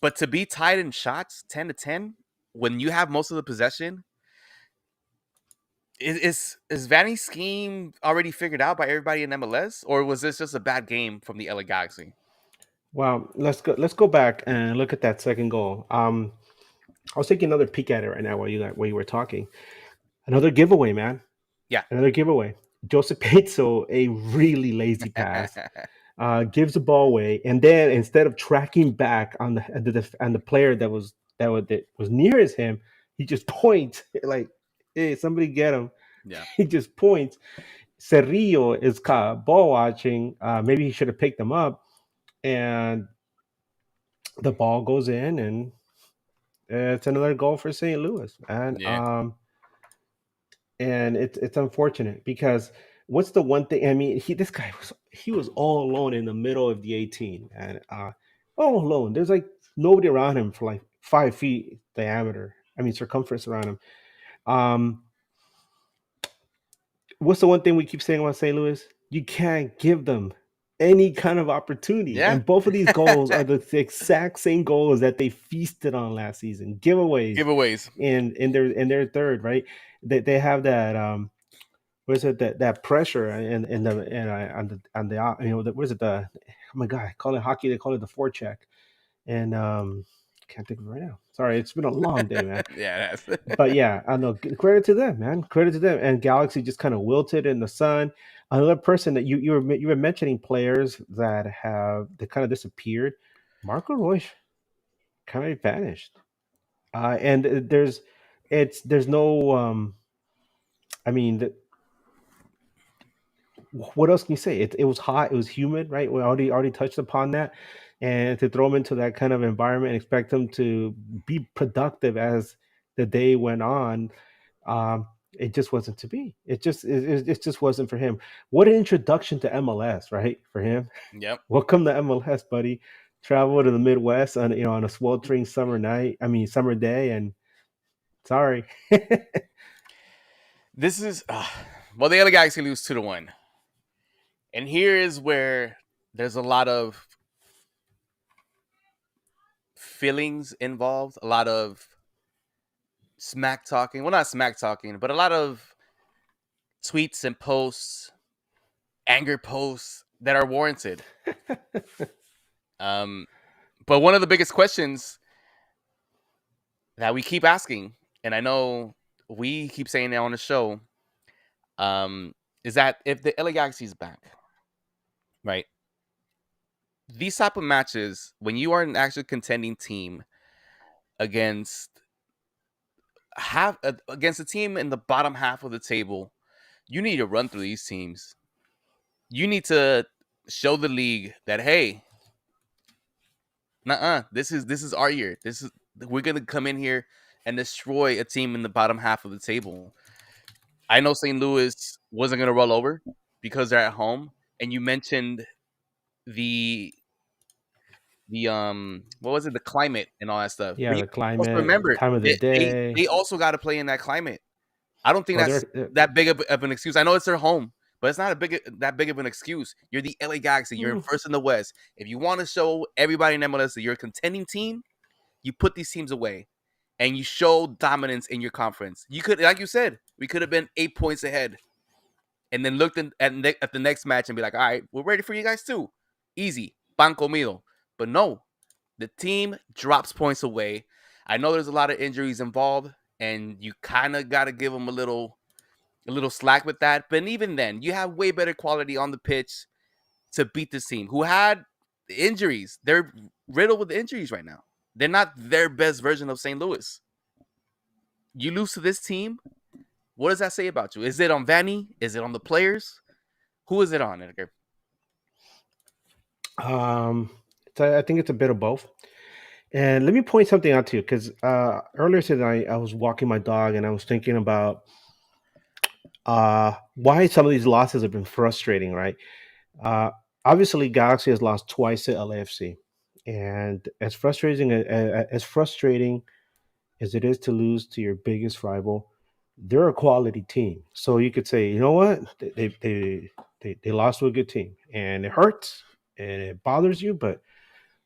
But to be tied in shots 10-10 when you have most of the possession, is Vanny's scheme already figured out by everybody in MLS, or was this just a bad game from the LA Galaxy? Well, let's go back and look at that second goal. I was taking another peek at it right now while you were talking. Another giveaway, man. Yeah. Another giveaway. Joseph Pizzo, a really lazy pass, gives the ball away, and then instead of tracking back on the player that was nearest him, he just points like, "Hey, somebody get him!" Yeah. He just points. Cerrillo is caught ball watching. Maybe he should have picked him up, and the ball goes in, and it's another goal for St. Louis, man. Yeah. And it's unfortunate because what's the one thing? I mean, this guy was all alone in the middle of the 18, and all alone. There's like nobody around him for like 5 feet diameter. I mean, circumference around him. What's the one thing we keep saying about St. Louis? You can't give them any kind of opportunity. Yeah. And both of these goals are the exact same goals that they feasted on last season. Giveaways in their third, right? They have that what is it, that pressure and the and on the you know, what is it, the, oh my god, I call it hockey, they call it the forecheck. And can't think of it right now. Sorry, it's been a long day, man. Yeah. But yeah, I know. Credit to them, man. Credit to them. And Galaxy just kind of wilted in the sun. Another person that you were mentioning players that kind of disappeared. Marco Royce kind of vanished. And there's no I mean what else can you say? It was hot, it was humid, right? We already touched upon that. And to throw them into that kind of environment and expect them to be productive as the day went on, it just wasn't to be. It just wasn't for him. What an introduction to MLS, right? For him. Yep. Welcome to MLS, buddy. Travel to the Midwest on a sweltering summer day, and sorry. This is well, the LA Galaxy lose 2-1. And here is where there's a lot of feelings involved, a lot of smack talking. Well, not smack talking, but a lot of tweets and posts, anger posts that are warranted. But one of the biggest questions that we keep asking, and I know we keep saying it on the show, is that if the LA Galaxy is back, right? These type of matches, when you are an actual contending team against a team in the bottom half of the table, you need to run through these teams. You need to show the league that, hey, this is our year. We're gonna come in here and destroy a team in the bottom half of the table. I know St. Louis wasn't gonna roll over because they're at home, and you mentioned the what was it, the climate and all that stuff. Yeah, But the you climate, also remember time of the day. they also got to play in that climate. I don't think that's they're- that big of an excuse. I know it's their home, but it's not that big of an excuse. You're the LA Galaxy. You're in first in the West. If you want to show everybody in MLS that you're a contending team, you put these teams away, and you show dominance in your conference. You could, like you said, We could have been 8 points ahead. And then looked at the next match and be like, all right, we're ready for you guys too. Easy. Pan comido. But no, the team drops points away. I know there's a lot of injuries involved, and you kind of got to give them a little slack with that. But even then, you have way better quality on the pitch to beat this team who had injuries. They're riddled with injuries right now. They're not their best version of St. Louis. You lose to this team, what does that say about you? Is it on Vanny? Is it on the players? Who is it on, Edgar? So I think it's a bit of both. And let me point something out to you because earlier today I was walking my dog and I was thinking about why some of these losses have been frustrating, right? Uh, Obviously, Galaxy has lost twice to LAFC, and as frustrating as it is to lose to your biggest rival, they're a quality team. So you could say, you know what, they lost to a good team, and it hurts and it bothers you, but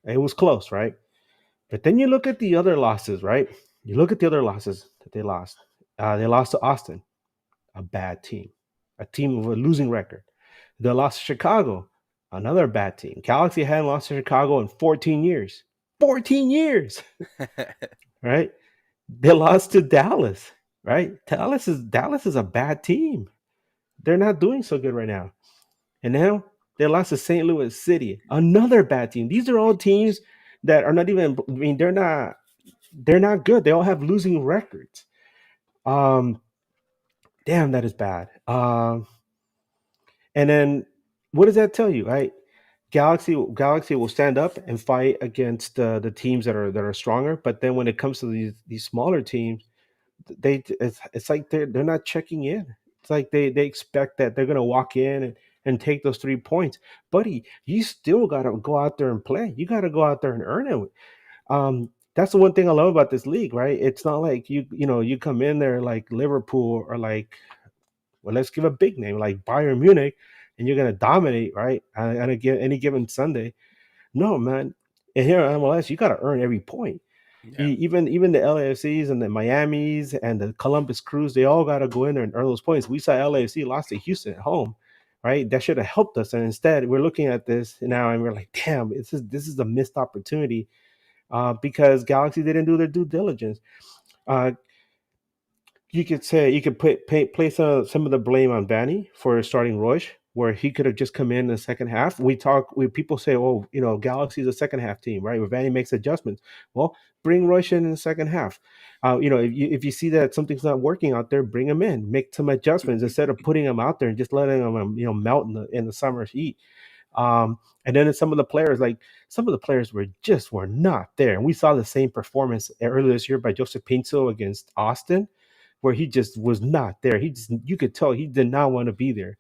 it was close, right? But then you look at the other losses, right? You look at the other losses that they lost. They lost to Austin, a bad team, a team with a losing record. They lost to Chicago, another bad team. Galaxy hadn't lost to Chicago in 14 years. 14 years, right? They lost to Dallas, right? Dallas is a bad team. They're not doing so good right now. And now they lost to St. Louis City, another bad team. These are all teams that are not even. I mean, they're not good. They all have losing records. Um, Damn, that is bad. And then what does that tell you, right? Galaxy will stand up and fight against the teams that are stronger. But then when it comes to these smaller teams, it's like they're not checking in. It's like they expect that they're gonna walk in and take those 3 points. Buddy, you still gotta go out there and play. You gotta go out there and earn it. That's the one thing I love about this league, right? It's not like you come in there like Liverpool or like, well, let's give a big name like Bayern Munich, and you're gonna dominate, right? On any given Sunday. No, man. And here at MLS, you gotta earn every point. Yeah. Even the LAFCs and the Miamis and the Columbus Crews, they all gotta go in there and earn those points. We saw LAFC lost to Houston at home, right? That should have helped us. And instead, we're looking at this now and we're like, damn, this is a missed opportunity because Galaxy didn't do their due diligence. Uh, you could place some of the blame on Vanny for starting Royce, where he could have just come in the second half. People say, oh, Galaxy's a second half team, right? Where Vanny makes adjustments. Well, bring Royce in the second half. If you see that something's not working out there, bring him in, make some adjustments instead of putting him out there and just letting him melt in the summer heat. And then some of the players were not there, and we saw the same performance earlier this year by Joseph Pinto against Austin, where he just was not there. You could tell he did not want to be there.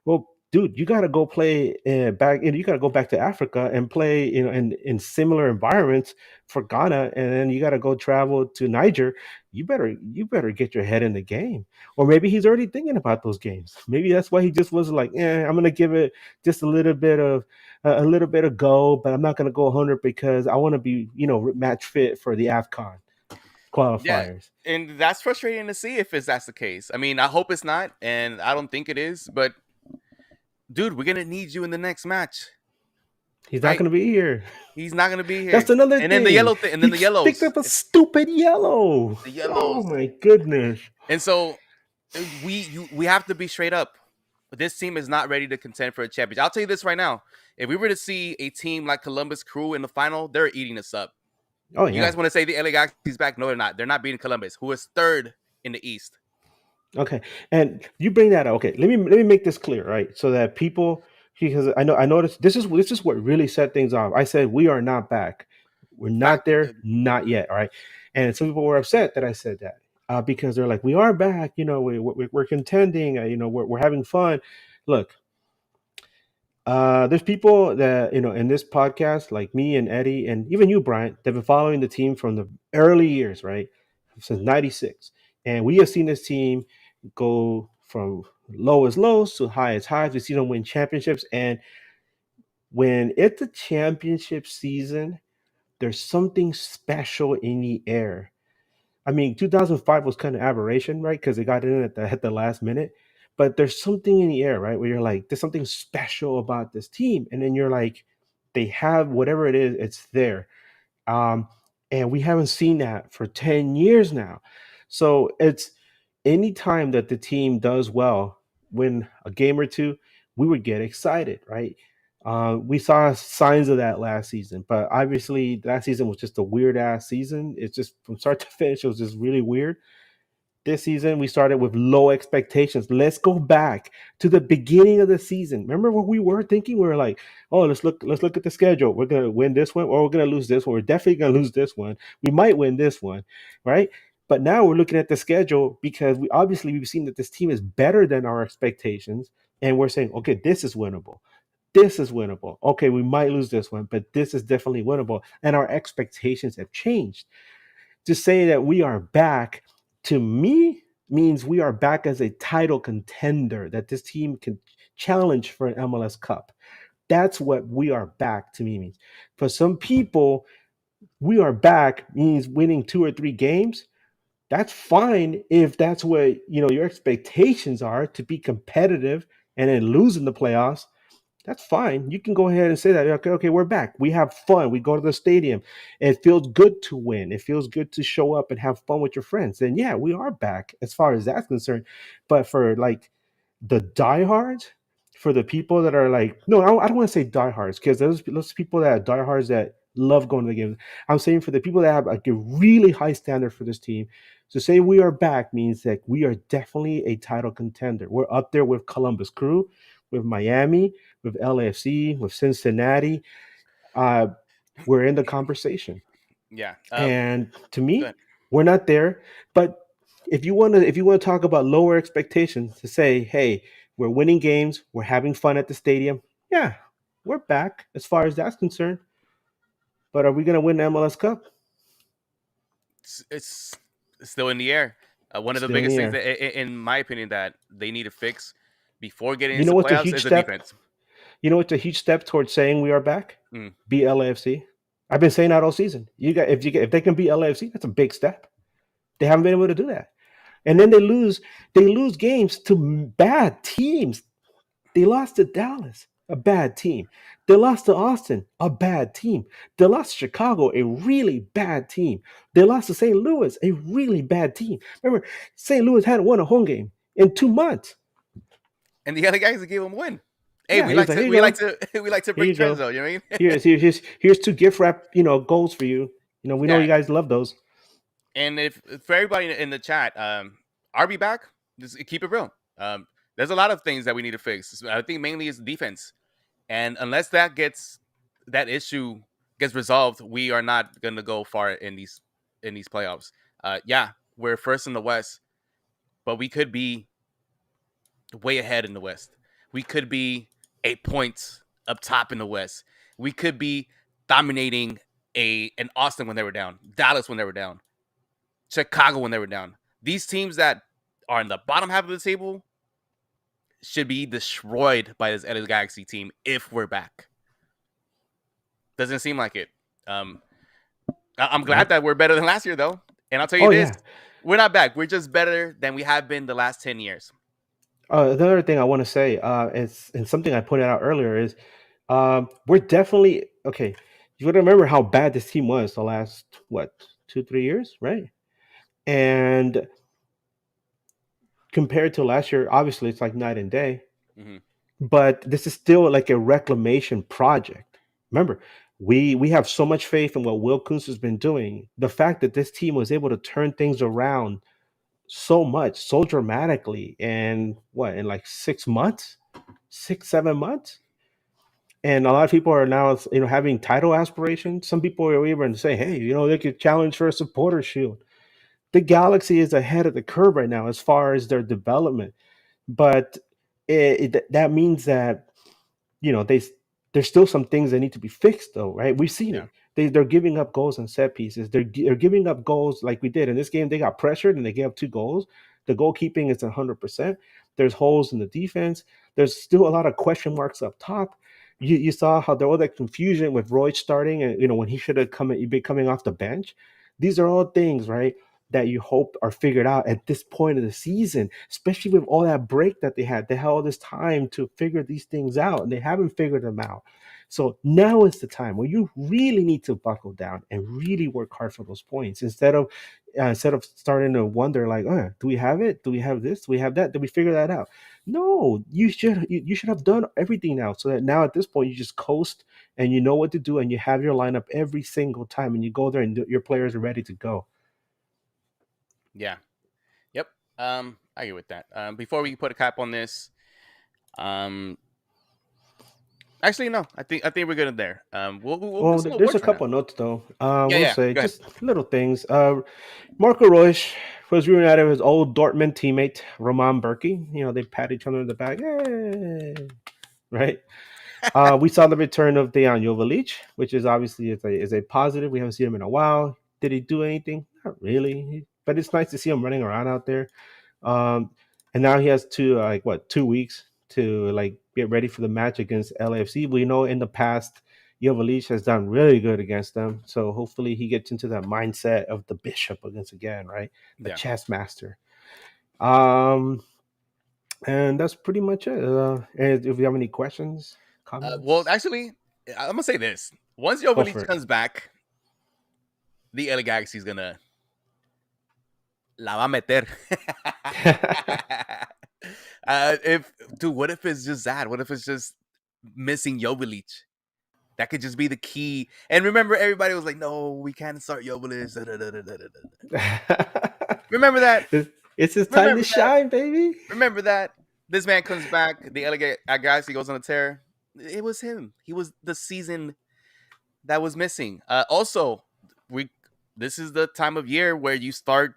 Well, dude, you got to go play back. You got to go back to Africa and play, in similar environments for Ghana, and then you got to go travel to Niger. You better get your head in the game. Or maybe he's already thinking about those games. Maybe that's why he just was like, I'm gonna give it just a little bit of go, but I'm not gonna go 100 because I want to be, match fit for the AFCON qualifiers. Yeah, and that's frustrating to see if that's the case. I mean, I hope it's not, and I don't think it is, but dude, we're gonna need you in the next match. He's not gonna be here. He's not gonna be here. That's another thing. And then the yellow thing, and then the yellows. Picked up a stupid yellow. The yellows. Oh my goodness. And so we have to be straight up. This team is not ready to contend for a championship. I'll tell you this right now. If we were to see a team like Columbus Crew in the final, they're eating us up. Oh, yeah. You guys want to say the LA Galaxy's back? No, they're not. They're not beating Columbus, who is third in the East. Okay, and you bring that up. Okay, let me make this clear, right? So that people, because I noticed this is what really set things off. I said we are not back. We're not there, not yet. All right, and some people were upset that I said that because they're like, we are back. We're contending. We're having fun. Look. There's people that, in this podcast, like me and Eddie, and even you, Bryant, that have been following the team from the early years, right? Since '96. And we have seen this team go from lowest lows to highest highs. We've seen them win championships. And when it's a championship season, there's something special in the air. I mean, 2005 was kind of aberration, right? Because they got in at the last minute. But there's something in the air, right? Where you're like, there's something special about this team, and then you're like, they have whatever it is, it's there. Um, and we haven't seen that for 10 years now. So it's any time that the team does well, win a game or two, we would get excited, right? We saw signs of that last season, but obviously last season was just a weird ass season. It's just from start to finish, it was just really weird. This season, we started with low expectations. Let's go back to the beginning of the season. Remember what we were thinking? We were like, "Oh, let's look at the schedule. We're gonna win this one, or we're gonna lose this one. We're definitely gonna lose this one. We might win this one, right?" But now we're looking at the schedule because we've seen that this team is better than our expectations, and we're saying, "Okay, this is winnable. This is winnable. Okay, we might lose this one, but this is definitely winnable." And our expectations have changed. To say that we are back to me means we are back as a title contender, that this team can challenge for an MLS Cup. That's what we are back to me means. For some people, we are back means winning 2 or 3 games. That's fine if that's what your expectations are, to be competitive and then lose in the playoffs. That's fine. You can go ahead and say that. Okay, we're back. We have fun. We go to the stadium. It feels good to win. It feels good to show up and have fun with your friends. And yeah, we are back as far as that's concerned. But for like the diehards, for the people that are like, no, I don't want to say diehards, because those people that are diehards that love going to the games. I'm saying for the people that have like a really high standard for this team, to say we are back means that we are definitely a title contender. We're up there with Columbus Crew, with Miami, with LAFC, with Cincinnati. Uh, we're in the conversation. Yeah. And to Go me, ahead. we're not there. But if you want to talk about lower expectations, to say, hey, we're winning games, we're having fun at the stadium. Yeah, we're back as far as that's concerned. But are we going to win the MLS Cup? It's still in the air. One of the Still in biggest the things air. that, in my opinion, that they need to fix before getting You into know what's a playoffs huge is the step? defense. You know what's a huge step towards saying we are back? Mm. Beat LAFC. I've been saying that all season. If they can beat LAFC, that's a big step. They haven't been able to do that. And then they lose games to bad teams. They lost to Dallas, a bad team. They lost to Austin, a bad team. They lost to Chicago, a really bad team. They lost to St. Louis, a really bad team. Remember, St. Louis hadn't won a home game in 2 months. And the other guys that gave them a win. Hey, Yeah, we he was like like, to "Here you we like go, to we like to here break you trends, go. though. You know what I mean? Here's two gift wrap, goals for you. We know Yeah. you guys love those." And if for everybody in the chat, RB back, just keep it real. There's a lot of things that we need to fix. I think mainly is defense, and unless that issue gets resolved, we are not going to go far in these playoffs. Yeah, we're first in the West, but we could be way ahead in the West. We could be 8 points up top in the West. We could be dominating an Austin when they were down, Dallas when they were down, Chicago when they were down. These teams that are in the bottom half of the table should be destroyed by this LA Galaxy team if we're back. Doesn't seem like it. I'm glad Yep. that we're better than last year, though. And I'll tell you Oh this: yeah. we're not back. We're just better than we have been the last 10 years. The other thing I want to say, is, and something I pointed out earlier, is we're definitely okay. You got to remember how bad this team was the last 2-3 years, right? And compared to last year, obviously it's like night and day. Mm-hmm. But this is still like a reclamation project. Remember, we have so much faith in what Will Kuntz has been doing. The fact that this team was able to turn things around so much, so dramatically, in like 6 months, 6-7 months. And a lot of people are now, having title aspirations. Some people are even saying, hey, they could challenge for a supporter shield. The Galaxy is ahead of the curve right now as far as their development. But that means that, they there's still some things that need to be fixed, though, right? We've seen Yeah. it. They're giving up goals on set pieces. They're giving up goals like we did in this game. They got pressured and they gave up 2 goals. The goalkeeping is 100%. There's holes in the defense. There's still a lot of question marks up top. You saw how there was that confusion with Roy starting, and when he should have been coming off the bench. These are all things, right, that you hope are figured out at this point of the season, especially with all that break that they had. They had all this time to figure these things out, and they haven't figured them out. So now is the time where you really need to buckle down and really work hard for those points instead of starting to wonder like, oh, do we have it? Do we have this? Do we have that? Did we figure that out? No, you should have done everything now, so that now at this point you just coast and you know what to do, and you have your lineup every single time, and you go there and your players are ready to go. Yeah. Yep. I agree with that. Before we put a cap on this, actually no, I think we're good in there. We'll Well, do some there's awards a for now. couple notes though. Yeah, We'll say go ahead. just little things. Marco Reus was reunited with his old Dortmund teammate Roman Berkey. You know, they pat each other in the back. Hey! Right. We saw the return of Dejan Jovalic, which is obviously is a positive. We haven't seen him in a while. Did he do anything? Not really. But it's nice to see him running around out there. And now he has 2 weeks to get ready for the match against LAFC. We know in the past Jovalic has done really good against them, so hopefully he gets into that mindset of the bishop again, right? The chess master. And that's pretty much it. And if you have any questions, comments, well, actually, I'm gonna say this: once Jovalic comes back, the LA Galaxy is gonna la va a meter. What if it's just that? What if it's just missing Jovalic? That could just be the key. And remember, everybody was like, "No, we can't start Jovalic." Remember that? It's his time to shine, baby. Remember that? This man comes back. The LA Galaxy goes on a tear. It was him. He was the season that was missing. Also, this is the time of year where you start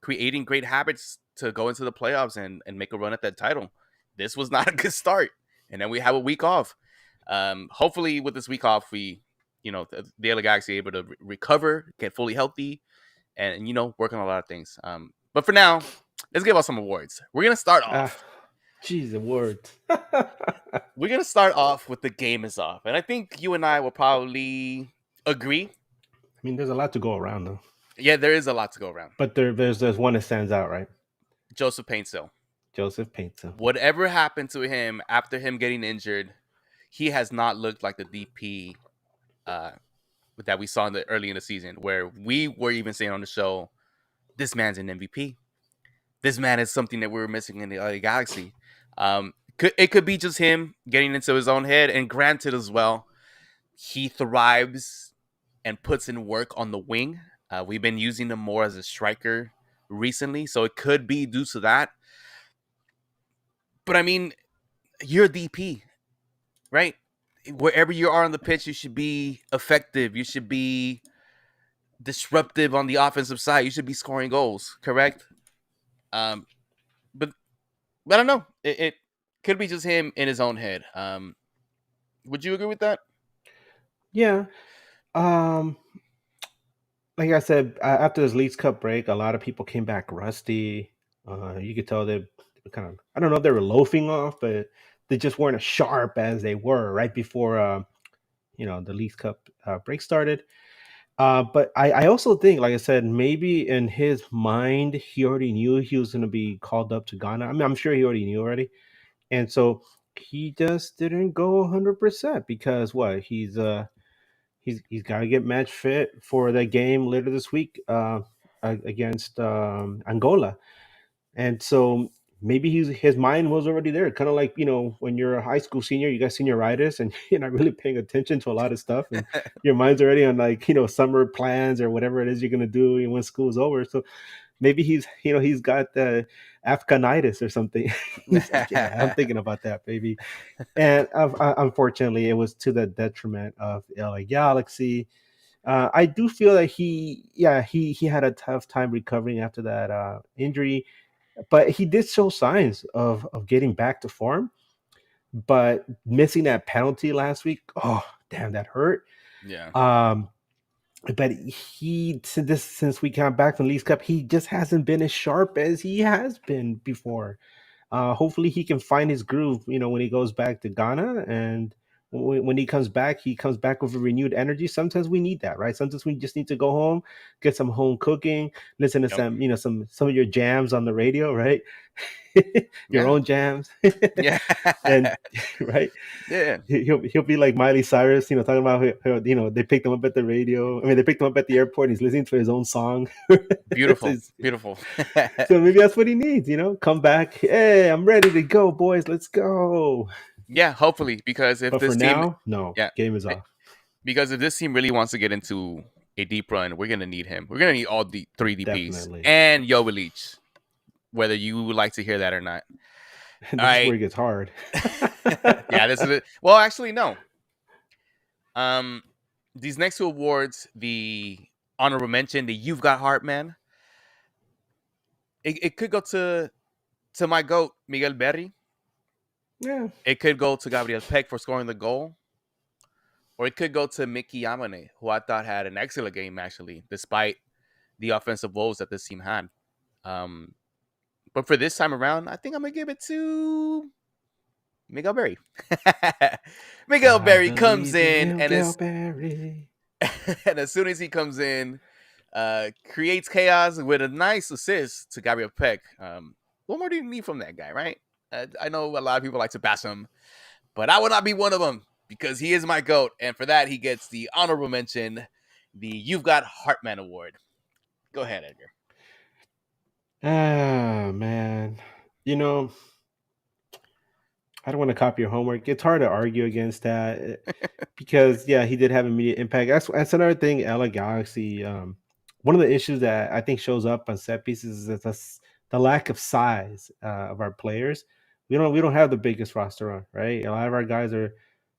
creating great habits to go into the playoffs and make a run at that title. This was not a good start. And then we have a week off. Hopefully with this week off, the LA Galaxy able to recover, get fully healthy, and work on a lot of things. But for now, let's give out some awards. We're gonna start off. Awards. We're gonna start off with the game is off, and I think you and I will probably agree. I mean, there's a lot to go around, though. Yeah, there is a lot to go around. But there's one that stands out, right? Joseph Paintsil. Whatever happened to him after him getting injured, he has not looked like the DP that we saw early in the season, where we were even saying on the show, this man's an MVP. This man is something that we were missing in the LA Galaxy. It could be just him getting into his own head, and granted as well, he thrives and puts in work on the wing. We've been using him more as a striker recently, so it could be due to that. But I mean, you're a DP, right? Wherever you are on the pitch, you should be effective. You should be disruptive on the offensive side. You should be scoring goals, correct? But I don't know. It could be just him in his own head. Would you agree with that? Yeah. Like I said, after this Leagues Cup break, a lot of people came back rusty. You could tell they kind of, I don't know if they were loafing off, but they just weren't as sharp as they were right before, the Leagues Cup break started. But I also think, like I said, maybe in his mind, he already knew he was going to be called up to Ghana. I mean, I'm sure he already knew already. And so he just didn't go 100% because he's got to get match fit for the game later this week against Angola. And so maybe his mind was already there, kind of like, when you're a high school senior, you got senioritis and you're not really paying attention to a lot of stuff, and your mind's already on summer plans or whatever it is you're going to do when school's over. So maybe he's got the Afghanitis or something. He's like, yeah, I'm thinking about that, baby. And unfortunately, it was to the detriment of the LA Galaxy. I do feel that he had a tough time recovering after that injury, but he did show signs of getting back to form. But missing that penalty last week, oh damn, that hurt. Yeah. But since we got back from Leagues Cup, he just hasn't been as sharp as he has been before. Hopefully he can find his groove, when he goes back to Ghana, and when he comes back with renewed energy. Sometimes we need that, right? Sometimes we just need to go home, get some home cooking, listen to Yep. some of your jams on the radio, right? Your Yeah. own jams. Yeah. And right, Yeah. he'll be like Miley Cyrus, talking about how, they picked him up at the radio. I mean, they picked him up at the airport. He's listening to his own song. Beautiful. It's- Beautiful. so maybe that's what he needs. Come back. Hey, I'm ready to go, boys. Let's go. Yeah, hopefully, because if But this for team, now, no, yeah, game is off. because if this team really wants to get into a deep run, we're gonna need him. We're gonna need all the three DPs Definitely. and Yoba Leach, whether you would like to hear that or not. This is right. where it gets hard. Yeah, this is it. Well, actually, no. These next two awards, the honorable mention, the You've Got Heartman, it could go to my GOAT, Miguel Berry. Yeah. It could go to Gabriel Peck for scoring the goal. Or it could go to Mickey Yamane, who I thought had an excellent game, actually, despite the offensive woes that this team had. But for this time around, I think I'm going to give it to Miguel Berry. Miguel Berry comes in, and as soon as he comes in, creates chaos with a nice assist to Gabriel Peck. What more do you need from that guy, right? I know a lot of people like to bash him, but I will not be one of them because he is my GOAT. And for that, he gets the honorable mention, the You've Got Heartman Award. Go ahead, Edgar. Ah, man. I don't want to copy your homework. It's hard to argue against that because, yeah, he did have immediate impact. That's another thing, LA Galaxy. One of the issues that I think shows up on set pieces is the lack of size of our players. We don't have the biggest roster on, right? A lot of our guys are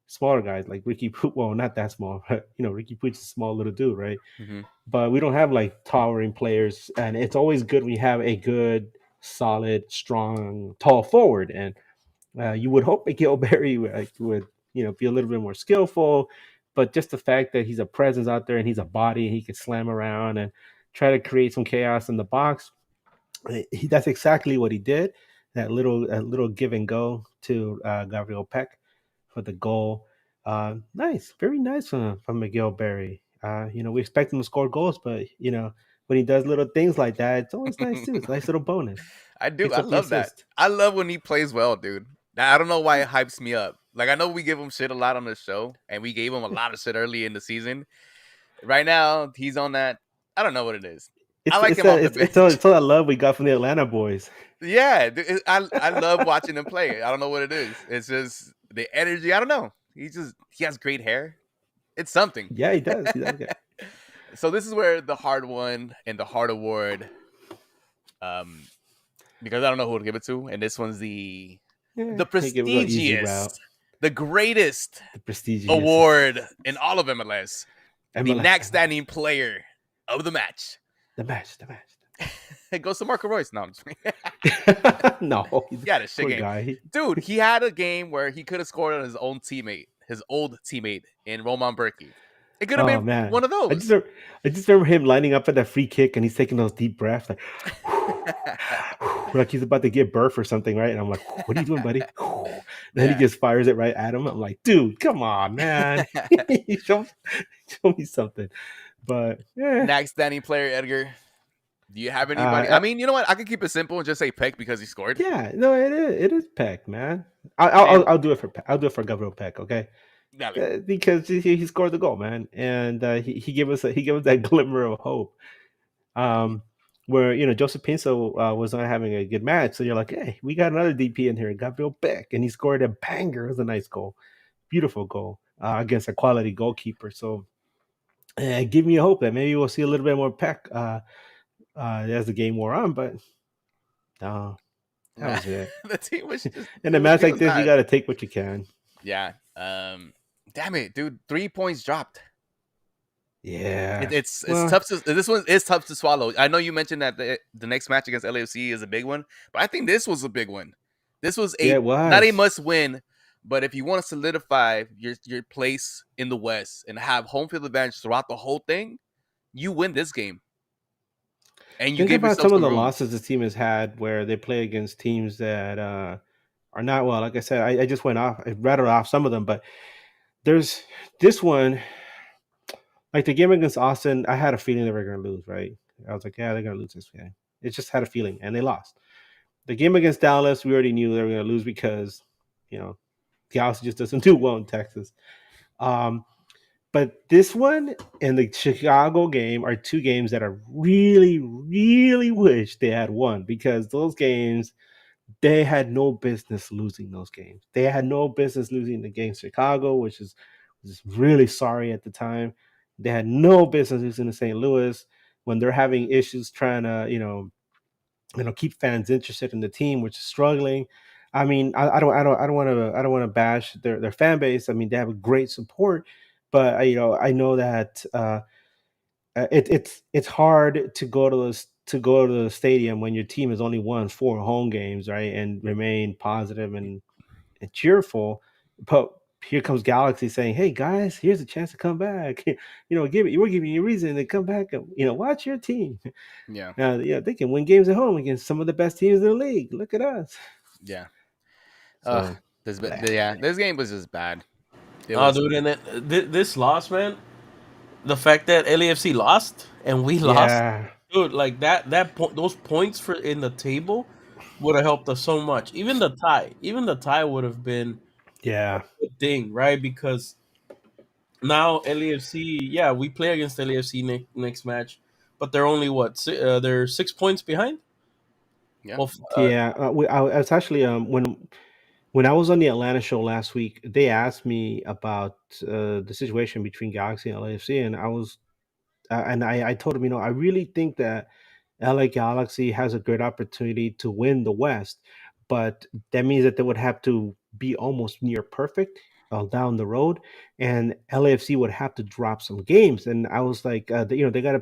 smaller guys, like Ricky Pooch. Well, not that small, but Ricky Pooch is a small little dude, right? Mm-hmm. But we don't have like towering players, and it's always good when you have a good, solid, strong, tall forward. And you would hope Miguel Berry would be a little bit more skillful, but just the fact that he's a presence out there and he's a body, and he can slam around and try to create some chaos in the box. That's exactly what he did. That little give and go to Gabriel Peck for the goal. Nice, very nice from Miguel Berry. We expect him to score goals, but when he does little things like that, it's always nice too. It's a nice little bonus. I do. I love that. I love when he plays well, dude. I don't know why it hypes me up. Like, I know we give him shit a lot on the show, and we gave him a lot of shit early in the season. Right now, he's on that. I don't know what it is. I like him off the bench. It's all that love we got from the Atlanta boys. Yeah, I love watching him play. I don't know what it is. It's just the energy. I don't know. He has great hair. It's something. Yeah, he does. He does. So this is where the hard one and the hard award, because I don't know who to give it to, and this one's the prestigious, the greatest award in all of MLS. The next standing player of the match. The match. It goes to Marco Royce. No, I'm just kidding. No. Yeah, the shit game. Guy. Dude, he had a game where he could have scored on his own teammate, his old teammate in Roman Berkey. It could have been one of those. I just remember him lining up at that free kick and he's taking those deep breaths like he's about to give birth or something, right? And I'm like, what are you doing, buddy? Then he just fires it right at him. I'm like, dude, come on, man. show me something. But next standing player, Edgar. Do you have anybody? I mean, you know what? I could keep it simple and just say Peck because he scored. Yeah, no, it is Peck, man. I'll do it for Peck. I'll do it for Gabriel Peck, okay? Because he scored the goal, man, and he gave us that glimmer of hope. Where Joseph Pinso was not having a good match, so you're like, hey, we got another DP in here, Gabriel Peck, and he scored a banger. It was a nice goal, beautiful goal against a quality goalkeeper. So give me a hope that maybe we'll see a little bit more Peck as the game wore on, but no, that was it. The team was just, in a match like this, you got to take what you can. Yeah. Damn it, dude! 3 points dropped. Yeah, it's tough to. This one is tough to swallow. I know you mentioned that the next match against LAFC is a big one, but I think this was a big one. This was not a must win, but if you want to solidify your place in the West and have home field advantage throughout the whole thing, you win this game. And you think about some of the losses the team has had where they play against teams that are not well. Like I said, I just went off. I rattled off some of them, but there's this one, like the game against Austin. I had a feeling they were going to lose. Right? I was like, yeah, they're going to lose this game. It just had a feeling, and they lost. The game against Dallas, we already knew they were going to lose because, you know, Galaxy just doesn't do well in Texas. Um, but this one and the Chicago game are two games that I really, really wish they had won, because those games, they had no business losing those games. They had no business losing against Chicago, which is was really sorry at the time. They had no business losing to St. Louis when they're having issues trying to, keep fans interested in the team, which is struggling. I mean, I don't want to bash their fan base. I mean, they have a great support, but I know that it's hard to go to the stadium when your team has only won 4 home games, right, and remain positive and cheerful. But here comes Galaxy saying, "Hey guys, here's a chance to come back. We're giving you a reason to come back. And, watch your team. Yeah, They can win games at home against some of the best teams in the league. Look at us." yeah. So, bleh. This game was just bad. It Oh, was. dude, and this loss, man. The fact that LAFC lost and we lost, Yeah, dude, like those points for in the table would have helped us so much. Even the tie would have been yeah, a good thing, right? Because now LAFC, yeah, we play against LAFC next match, but they're only they're 6 points behind. Yeah. Well, yeah. I was actually when I was on the Atlanta show last week, they asked me about the situation between Galaxy and LAFC, and I told him, I really think that LA Galaxy has a great opportunity to win the West, but that means that they would have to be almost near perfect down the road, and LAFC would have to drop some games. And I was like, they got to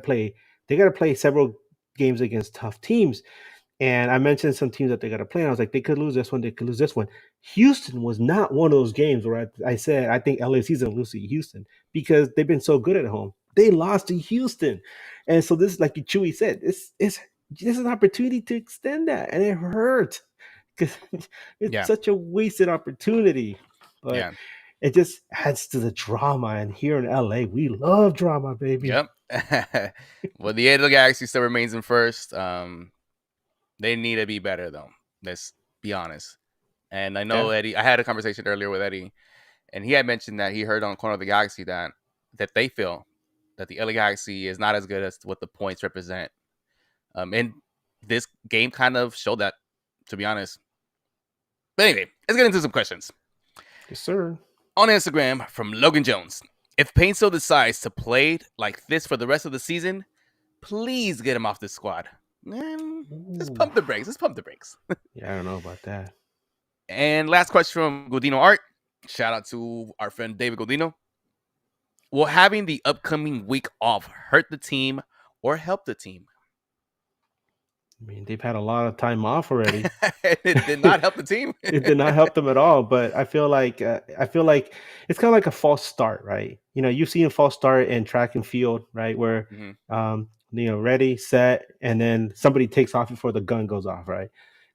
play several games against tough teams. And I mentioned some teams that they got to play. And I was like, they could lose this one, they could lose this one. Houston was not one of those games where I said I think LAFC's gonna lose to Houston, because they've been so good at home. They lost to Houston, and so this, like Chewy said, this is an opportunity to extend that, and it hurt because it's Yeah. such a wasted opportunity. But Yeah. it just adds to the drama. And here in LA, we love drama, baby. Yep. Well, the LA Galaxy still remains in first. They need to be better though. Let's be honest. And I know Yeah. Eddie. I had a conversation earlier with Eddie, and he had mentioned that he heard on Corner of the Galaxy that they feel that the LA Galaxy is not as good as what the points represent. And this game kind of showed that, to be honest. But anyway, let's get into some questions. Yes, sir. On Instagram from Logan Jones. If Painso decides to play like this for the rest of the season, please get him off the squad. Let's Ooh. pump the brakes. Let's pump the brakes. Yeah, I don't know about that. And last question from Godino Art. Shout out to our friend David Godino. Will having the upcoming week off hurt the team or help the team? I mean, they've had a lot of time off already. It did not help the team. It did not help them at all. But I feel like it's kind of like a false start, right? You've seen a false start in track and field, right? Where Mhm. ready, set, and then somebody takes off before the gun goes off, right?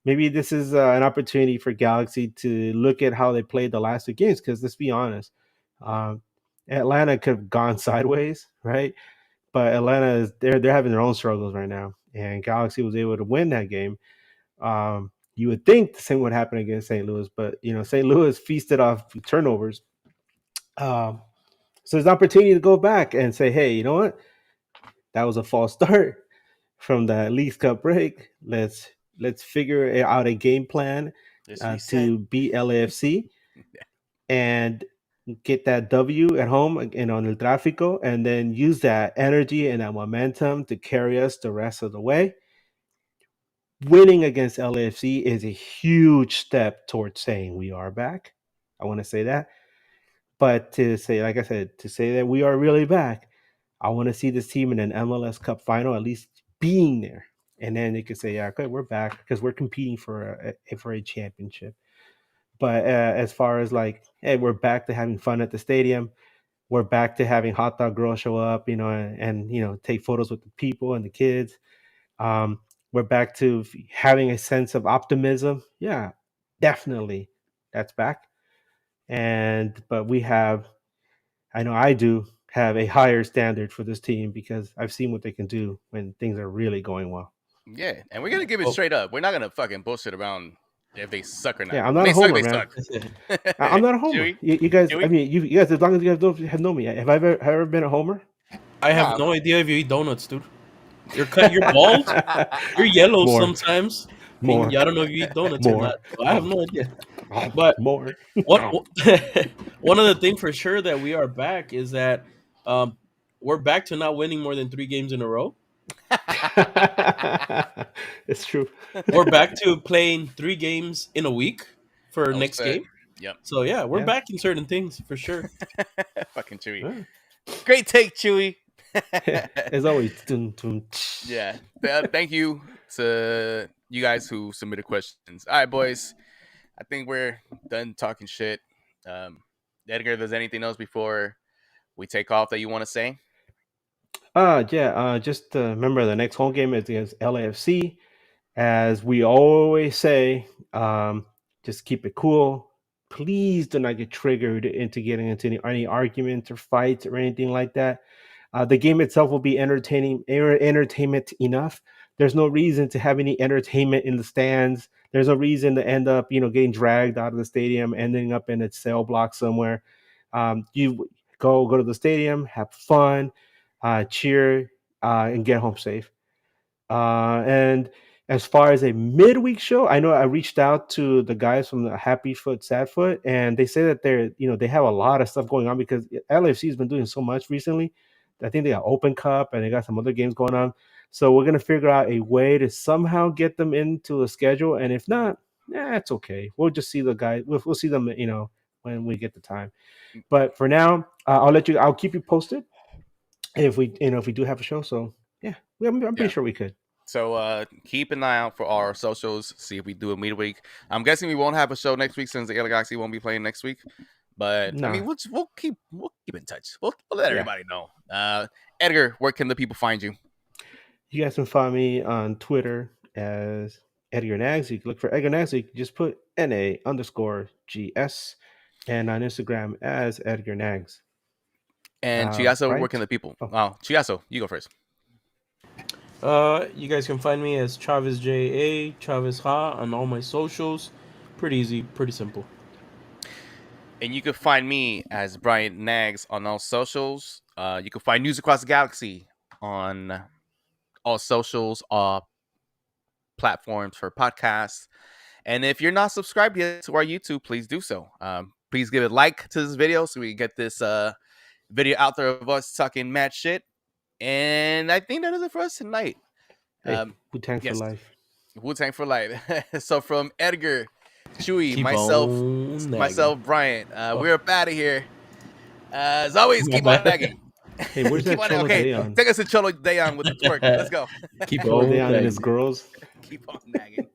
Maybe this is an opportunity for Galaxy to look at how they played the last 2 games. Because let's be honest, um, Atlanta could have gone sideways, right? But Atlanta they're having their own struggles right now, and Galaxy was able to win that game. You would think the same would happen against St. Louis, but St. Louis feasted off turnovers. Um, so there's an opportunity to go back and say, hey, you know what? That was a false start from the Leagues Cup break. Let's figure out a game plan to beat LAFC and get that W at home and on El Tráfico, and then use that energy and that momentum to carry us the rest of the way. Winning against LAFC is a huge step towards saying we are back. I want to say that. But to say, like I said, to say that we are really back, I want to see this team in an MLS Cup final, at least being there. And then they could say, yeah, okay, we're back because we're competing for a championship. But as far as like, hey, we're back to having fun at the stadium. We're back to having hot dog girls show up, and take photos with the people and the kids. Um, we're back to having a sense of optimism. Yeah, definitely, that's back. But we have I know I do have a higher standard for this team because I've seen what they can do when things are really going well. Yeah, and we're gonna give it Well- straight up. We're not gonna fucking bullshit around if they suck or not. Yeah, I'm When not a they suck, homer, they man. suck. I'm not a homer. Chewy? You guys, Chewy? I mean, you guys, as long as you guys have known me, have I ever been a homer? I have Nah. no idea if you eat donuts, dude. You're bald. You're yellow More. sometimes. I mean, More. I don't know if you eat donuts or More. not. So I have no idea. But More. one of the things for sure that we are back is that we're back to not winning more than 3 games in a row. It's true. We're back to playing 3 games in a week for Oh, next shit. game. Yep. So yeah, we're Yeah. back in certain things for sure. Fucking Chewy. Yeah. Great take, Chewy. As always. Dun, dun, Yeah. Thank you to you guys who submitted questions. All right, boys. I think we're done talking shit. Edgar, if there's anything else before we take off that you want to say? Just remember the next home game is against LAFC. As we always say, just keep it cool. Please do not get triggered into getting into any arguments or fights or anything like that. The game itself will be entertainment enough. There's no reason to have any entertainment in the stands. There's no reason to end up, getting dragged out of the stadium, ending up in a cell block somewhere. You go to the stadium, have fun, cheer, and get home safe. And as far as a midweek show, I know I reached out to the guys from the Happy Foot, Sad Foot, and they say that they have a lot of stuff going on because LAFC has been doing so much recently. I think they got Open Cup and they got some other games going on. So we're gonna figure out a way to somehow get them into a schedule, and if not, it's okay. We'll just see the guys. We'll see them, when we get the time. But for now, I'll keep you posted if we do have a show. So yeah, I'm pretty sure we could. So keep an eye out for our socials. See if we do a midweek. I'm guessing we won't have a show next week since the Galaxy won't be playing next week. But I Nah. mean, we'll keep in touch. We'll let everybody know. Edgar, where can the people find you? You guys can find me on Twitter as Edgar Nags. You can look for Edgar Nags. You can just put NA_GS, and on Instagram as Edgar Nags. And Chiasso, where right? can the people? Oh. Oh, Chiasso, you go first. You guys can find me as Chavez JA, Chavez Ha on all my socials. Pretty easy, pretty simple. And you can find me as Brian Nags on all socials. You can find News Across the Galaxy on all socials, platforms for podcasts. And if you're not subscribed yet to our YouTube, please do so. Please give a like to this video so we can get this video out there of us talking mad shit. And I think that is it for us tonight. Hey, Wu-Tang yes. for life. Wu-Tang for life. So from Edgar, Chewy, Keep myself, on Brian, we're up out of here. As always, keep on nagging. Hey, where's that Keep on- Cholo okay, Dayon? take us to Cholo Dayon with the twerk. Let's go. Keep Cholo on Dayon and his nagging. girls. Keep on nagging.